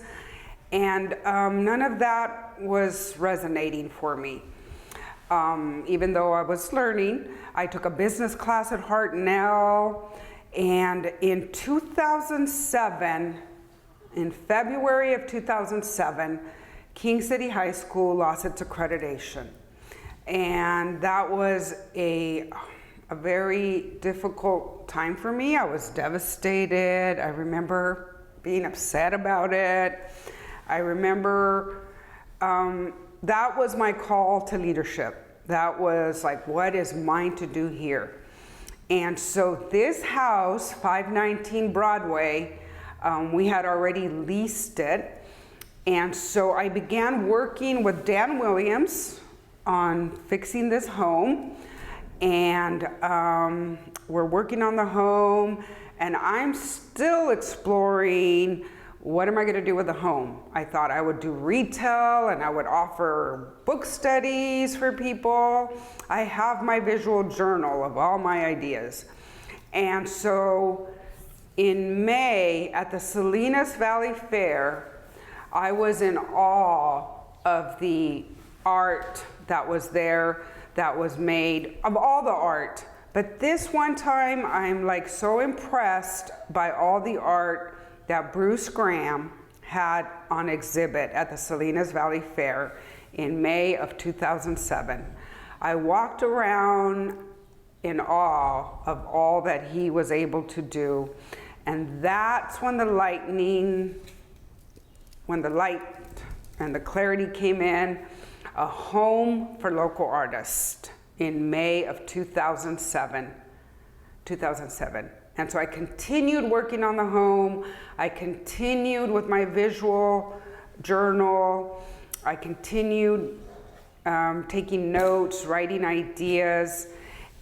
and none of that was resonating for me. Even though I was learning, I took a business class at Hartnell, and in 2007, in February of 2007, King City High School lost its accreditation. And that was a very difficult time for me. I was devastated. I remember being upset about it. I remember that was my call to leadership. That was like, what is mine to do here? And so this house, 519 Broadway, we had already leased it. And so I began working with Dan Williams on fixing this home, and we're working on the home, and I'm still exploring what am I going to do with the home. I thought I would do retail and I would offer book studies for people. I have my visual journal of all my ideas. And so in May at the Salinas Valley Fair, I was in awe of the art that was there, that was made, of all the art. But this one time, I'm like so impressed by all the art that Bruce Graham had on exhibit at the Salinas Valley Fair in May of 2007. I walked around in awe of all that he was able to do. And that's when the light and the clarity came in. A home for local artists in May of 2007. And so I continued working on the home. I continued with my visual journal. I continued taking notes, writing ideas.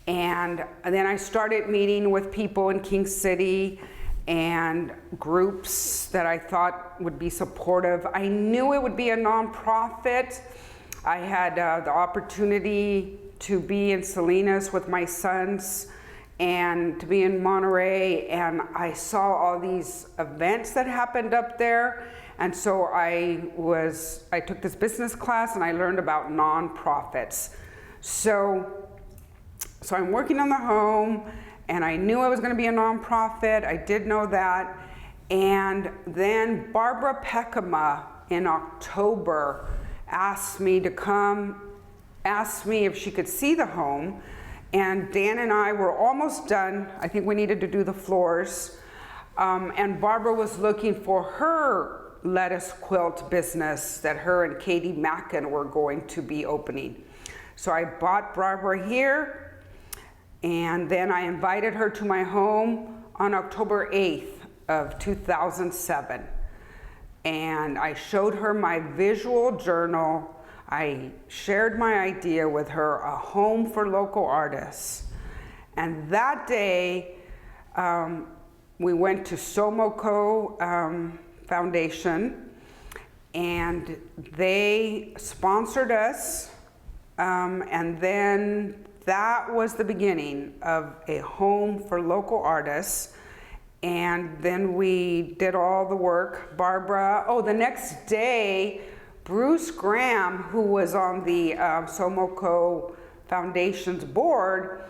And then I started meeting with people in King City and groups that I thought would be supportive. I knew it would be a nonprofit. I had the opportunity to be in Salinas with my sons and to be in Monterey, and I saw all these events that happened up there. And so I took this business class and I learned about nonprofits. So I'm working on the home, and I knew I was going to be a nonprofit. I did know that. And then Barbara Pekema in October asked me to come, asked me if she could see the home. And Dan and I were almost done. I think we needed to do the floors. And Barbara was looking for her lettuce quilt business that her and Katie Mackin were going to be opening. So I bought Barbara here, and then I invited her to my home on October 8th of 2007. And I showed her my visual journal. I shared my idea with her, a home for local artists. And that day, we went to Somoko Foundation, and they sponsored us. And then that was the beginning of a home for local artists. And then we did all the work. The next day, Bruce Graham, who was on the Somoko Foundation's board,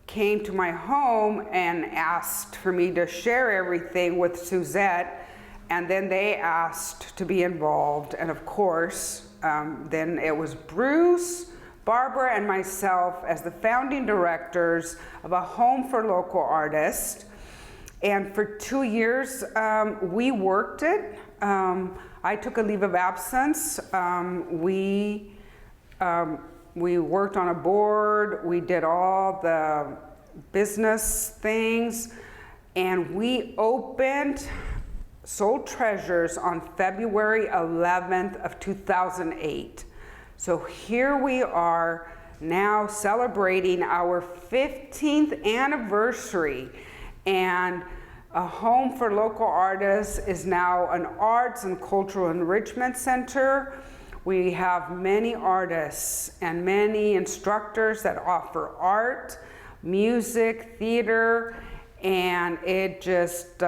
came to my home and asked for me to share everything with Suzette. And then they asked to be involved. And of course, then it was Bruce, Barbara, and myself as the founding directors of a home for local artists. And for 2 years, we worked it. I took a leave of absence. We worked on a board. We did all the business things. And we opened Soul Treasures on February 11th of 2008. So here we are now celebrating our 15th anniversary. And a home for local artists is now an arts and cultural enrichment center. We have many artists and many instructors that offer art, music, theater, and it just,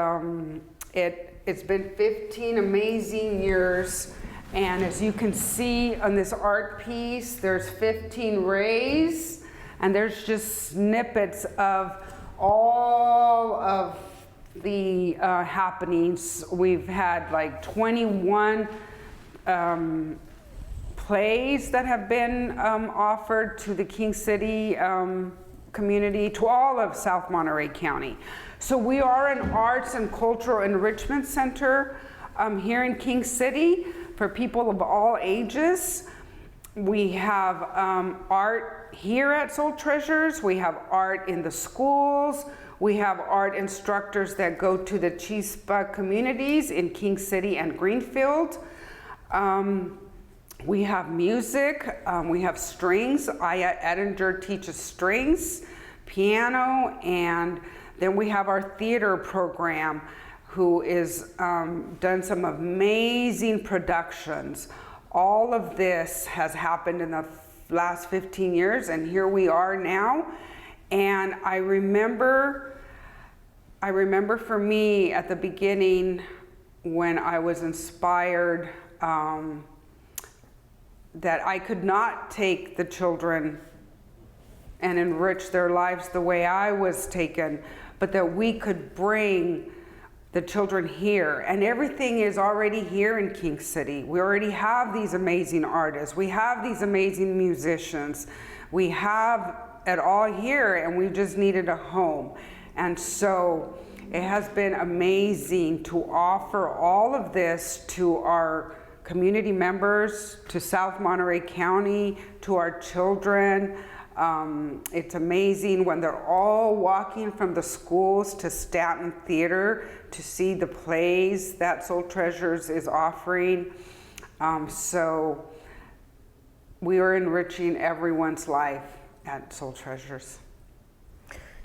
it's been 15 amazing years. And as you can see on this art piece, there's 15 rays, and there's just snippets of all of the happenings. We've had like 21 plays that have been offered to the King City community, to all of South Monterey County. So we are an arts and cultural enrichment center here in King City for people of all ages. We have art here at Soul Treasures. We have art in the schools. We have art instructors that go to the Chispa communities in King City and Greenfield. We have music, we have strings. Aya Edinger teaches strings, piano, and then we have our theater program, who is done some amazing productions. All of this has happened in the last 15 years, and here we are now. And I remember for me at the beginning when I was inspired that I could not take the children and enrich their lives the way I was taken, but that we could bring the children here. And everything is already here in King City. We already have these amazing artists. We have these amazing musicians. We have it all here, and we just needed a home. And so it has been amazing to offer all of this to our community members, to South Monterey County, to our children. It's amazing when they're all walking from the schools to Stanton Theater to see the plays that Soul Treasures is offering. So we are enriching everyone's life at Soul Treasures.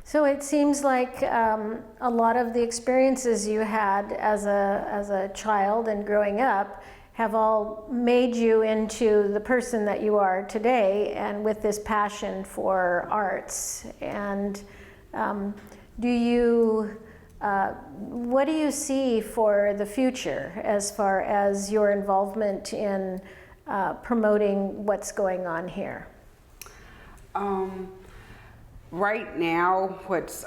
So it seems like a lot of the experiences you had as a child and growing up have all made you into the person that you are today, and with this passion for arts. And what do you see for the future as far as your involvement in promoting what's going on here? Right now, what's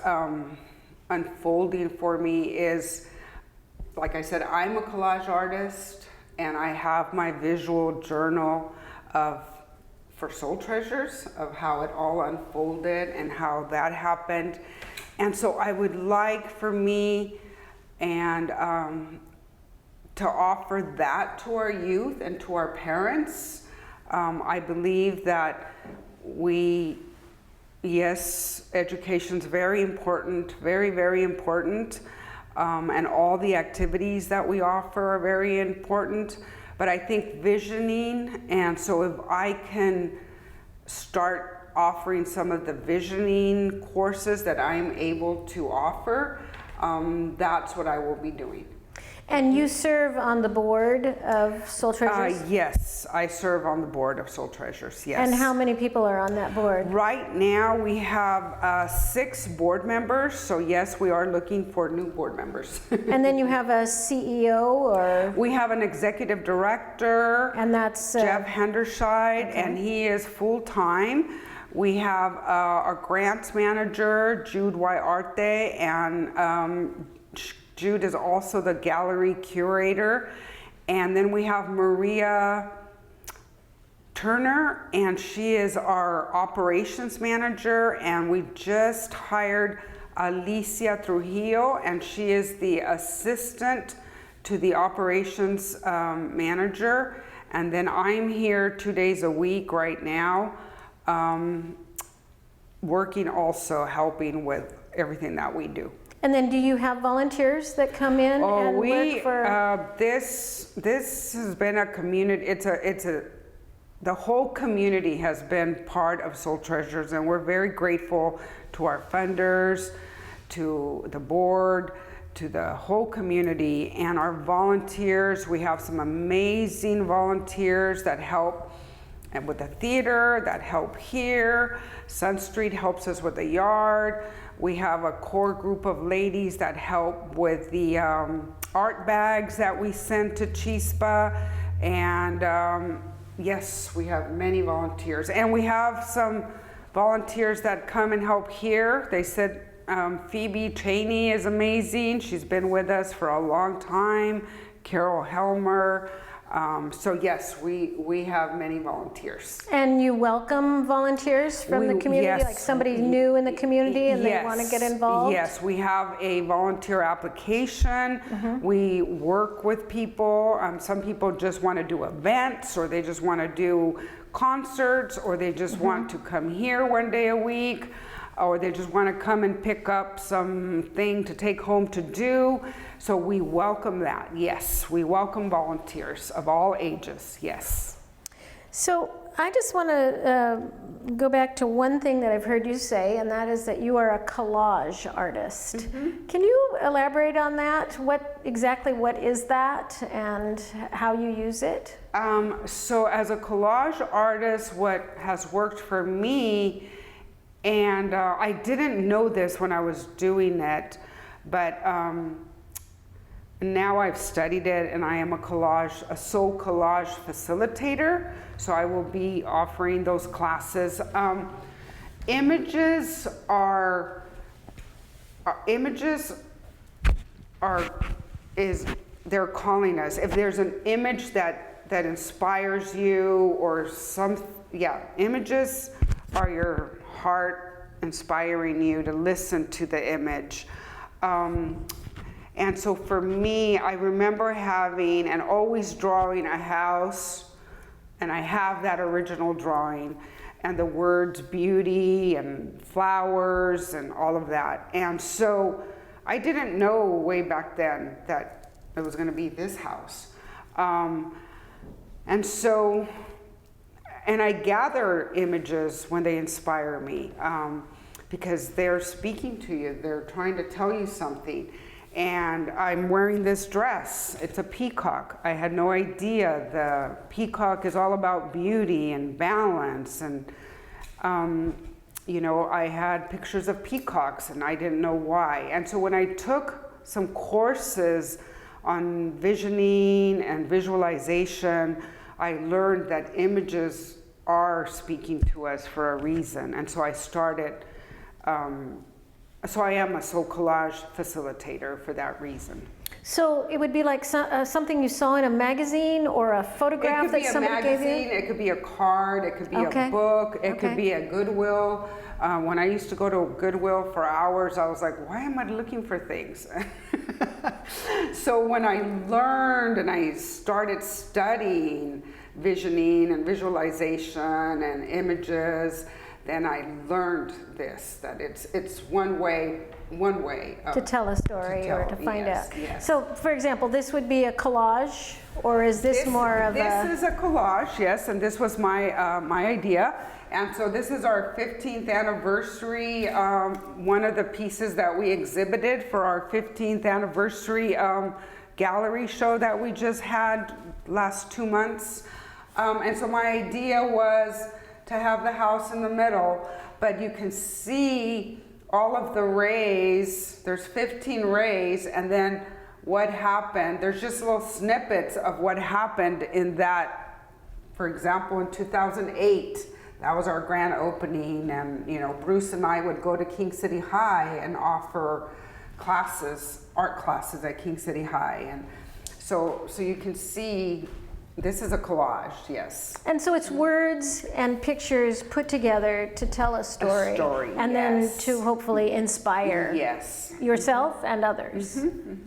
unfolding for me is, like I said, I'm a collage artist, and I have my visual journal for Soul Treasures of how it all unfolded and how that happened. And so I would like for me and to offer that to our youth and to our parents. I believe that yes, education's very important, very, very important. And all the activities that we offer are very important, but I think visioning, and so if I can start offering some of the visioning courses that I'm able to offer, that's what I will be doing. And you serve on the board of Soul Treasures? Yes, I serve on the board of Soul Treasures, yes. And how many people are on that board? Right now we have 6 board members, so yes, we are looking for new board members. And then you have a CEO, or? We have an executive director. And that's? Jeff Hendershide, okay. And he is full-time. We have our grants manager, Jude Arte, and Jude is also the gallery curator. And then we have Maria Turner, and she is our operations manager. And we just hired Alicia Trujillo, and she is the assistant to the operations manager. And then I'm here 2 days a week right now, working also, helping with everything that we do. And then do you have volunteers that come in and work for? This has been a community, it's the whole community has been part of Soul Treasures, and we're very grateful to our funders, to the board, to the whole community, and our volunteers. We have some amazing volunteers that help with the theater, that help here. Sun Street helps us with the yard. We have a core group of ladies that help with the art bags that we send to Chispa. And yes, we have many volunteers. And we have some volunteers that come and help here. They said Phoebe Cheney is amazing. She's been with us for a long time. Carol Helmer. So yes, we have many volunteers. And you welcome volunteers from the community, yes, like somebody new in the community and yes, they want to get involved? Yes, we have a volunteer application. We work with people. Some people just want to do events, or they just want to do concerts, or they just want to come here one day a week, or they just want to come and pick up something to take home to do. So we welcome that, yes. We welcome volunteers of all ages, yes. So I just want to go back to one thing that I've heard you say, and that is that you are a collage artist. Can you elaborate on that? What is that, and how you use it? So as a collage artist, what has worked for me, and I didn't know this when I was doing it, but now I've studied it, and I am a soul collage facilitator. So I will be offering those classes. Images are they're calling us. If there's an image that inspires you, or images are your heart inspiring you to listen to the image. And so for me, I remember having and always drawing a house, and I have that original drawing, and the words beauty and flowers and all of that. And so I didn't know way back then that it was going to be this house. And I gather images when they inspire me, because they're speaking to you. They're trying to tell you something. And I'm wearing this dress. It's a peacock. I had no idea the peacock is all about beauty and balance. And, I had pictures of peacocks, and I didn't know why. And so when I took some courses on visioning and visualization, I learned that images are speaking to us for a reason. And so I started, so I am a soul collage facilitator for that reason. So it would be like something you saw in a magazine, or a photograph that somebody gave you? It could be a magazine, it could be a card, it could be a book, it could be a Goodwill. When I used to go to Goodwill for hours, I was like, why am I looking for things? So when I learned and I started studying visioning and visualization and images, then I learned this, that it's one way to tell a story or to find out. Yes. So, for example, this would be a collage, or is this more of This is a collage, yes, and this was my idea. And so this is our 15th anniversary, one of the pieces that we exhibited for our 15th anniversary gallery show that we just had last 2 months. And so my idea was to have the house in the middle, but you can see all of the rays. There's 15 rays, and then what happened. There's just little snippets of what happened in that. For example, in 2008, that was our grand opening, and Bruce and I would go to King City High and offer classes, art classes at King City High, and so you can see. This is a collage, yes. And so it's words and pictures put together to tell a story. And then to hopefully inspire yourself and others.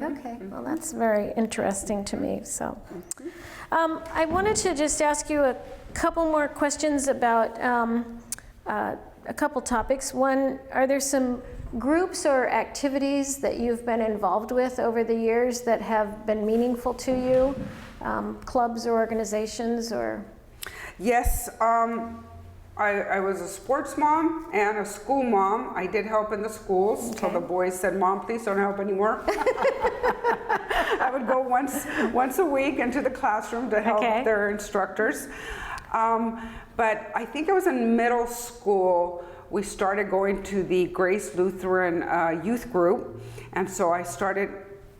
Okay, well that's very interesting to me. So I wanted to just ask you a couple more questions about a couple topics. One, are there some groups or activities that you've been involved with over the years that have been meaningful to you? Clubs or organizations or? Yes, I was a sports mom and a school mom. I did help in the schools until the boys said, "Mom, please don't help anymore." I would go once a week into the classroom to help their instructors. But I think it was in middle school we started going to the Grace Lutheran youth group, and so I started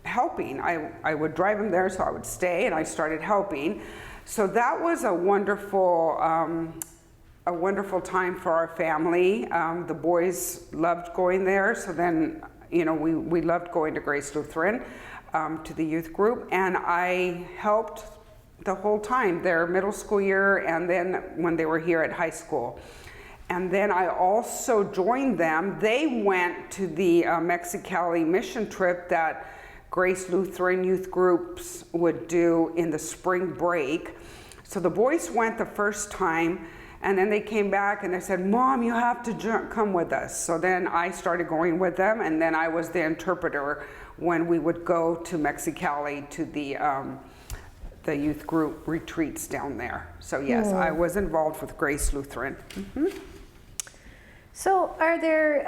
helping. I would drive them there, so I would stay, and I started helping. So that was a wonderful time for our family. The boys loved going there, so then, you know, we loved going to Grace Lutheran, to the youth group, and I helped the whole time, their middle school year, and then when they were here at high school. And then I also joined them. They went to the Mexicali mission trip that Grace Lutheran youth groups would do in the spring break. So the boys went the first time, and then they came back and they said, "Mom, you have to come with us." So then I started going with them, and then I was the interpreter when we would go to Mexicali to the youth group retreats down there. So yes, I was involved with Grace Lutheran. So are there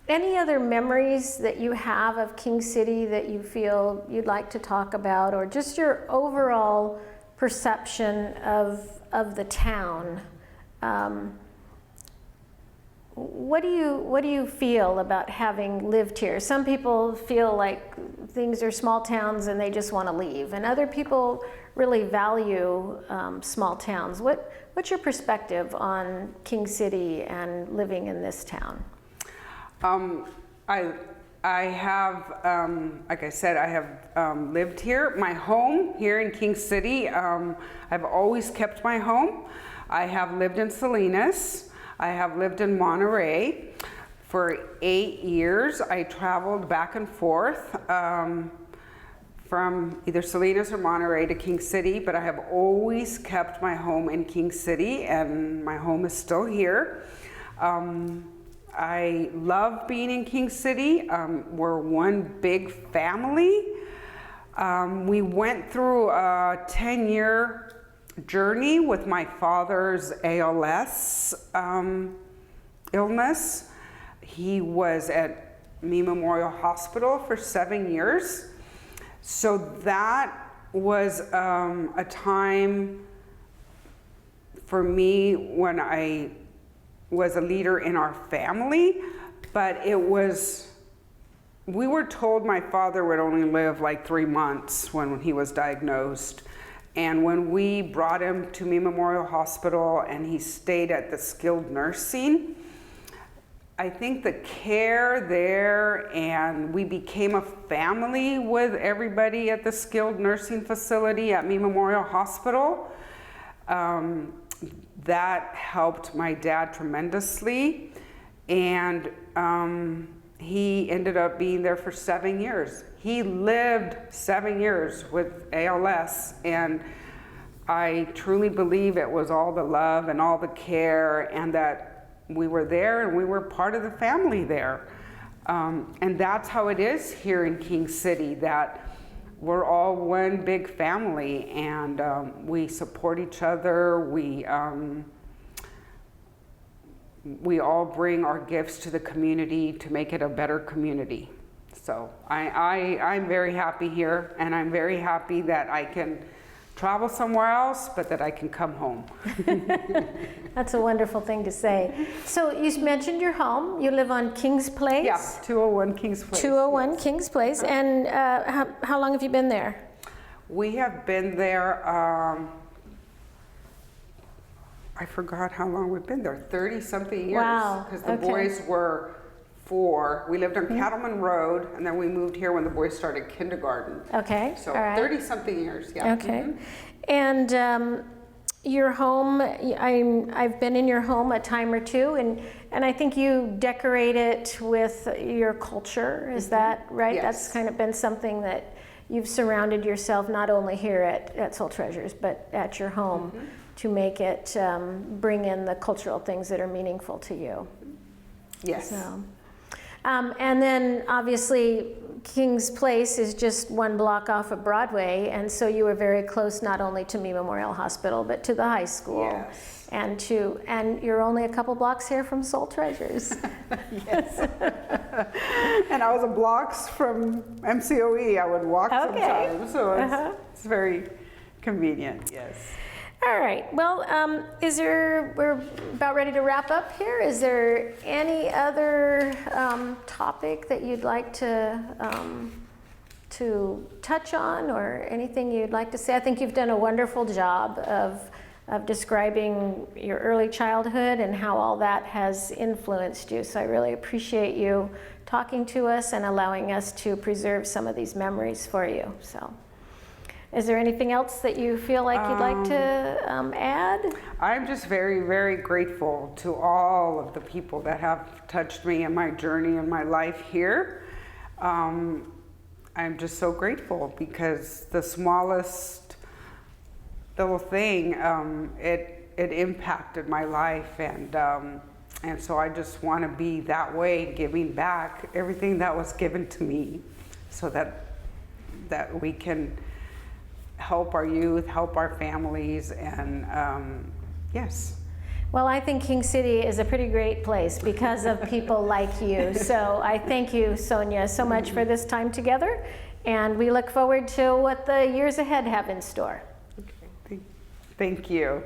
any other memories that you have of King City that you feel you'd like to talk about, or just your overall perception of the town? What do you feel about having lived here? Some people feel like things are small towns and they just want to leave, and other people really value small towns. What's your perspective on King City and living in this town? I have, like I said, I have lived here. My home here in King City, I've always kept my home. I have lived in Salinas. I have lived in Monterey for 8 years. I traveled back and forth from either Salinas or Monterey to King City, but I have always kept my home in King City, and my home is still here. I love being in King City. We're one big family. We went through a 10-year journey with my father's ALS illness. He was at Me Memorial Hospital for 7 years. So that was a time for me when I was a leader in our family, but we were told my father would only live like 3 months when he was diagnosed. And when we brought him to Me Memorial Hospital and he stayed at the skilled nursing, I think the care there, and we became a family with everybody at the skilled nursing facility at Me Memorial Hospital. That helped my dad tremendously, and he ended up being there for 7 years. He lived 7 years with ALS, and I truly believe it was all the love and all the care, and that we were there and we were part of the family there. And that's how it is here in King City, that we're all one big family, and we support each other. We all bring our gifts to the community to make it a better community. So I'm very happy here, and I'm very happy that I can travel somewhere else, but that I can come home. That's a wonderful thing to say. So you mentioned your home. You live on King's Place? Yeah, 201 King's Place. 201 yes. King's Place. And how long have you been there? We have been there, I forgot how long we've been there, 30-something years. Wow, because the boys were 4. We lived on Cattleman Road, and then we moved here when the boys started kindergarten. Okay, So all right. 30-something years, yeah. Okay. And your home, I've been in your home a time or two, and I think you decorate it with your culture. Is that right? Yes. That's kind of been something that you've surrounded yourself, not only here at Soul Treasures, but at your home, to make it bring in the cultural things that are meaningful to you. Yes. So, and then obviously King's Place is just one block off of Broadway, and so you were very close not only to Me Memorial Hospital, but to the high school. Yes. And you're only a couple blocks here from Soul Treasures. Yes. And I was a blocks from MCOE. I would walk sometimes, so it's very convenient, yes. All right, well, we're about ready to wrap up here. Is there any other topic that you'd like to touch on, or anything you'd like to say? I think you've done a wonderful job of describing your early childhood and how all that has influenced you. So I really appreciate you talking to us and allowing us to preserve some of these memories for you. So. Is there anything else that you feel like you'd like to add? I'm just very, very grateful to all of the people that have touched me in my journey in my life here. I'm just so grateful because the smallest little thing, it impacted my life, and so I just want to be that way, giving back everything that was given to me, so that we can help our youth, help our families, and yes. Well, I think King City is a pretty great place because of people like you. So I thank you, Sonia, so much for this time together, and we look forward to what the years ahead have in store. Okay. Thank you.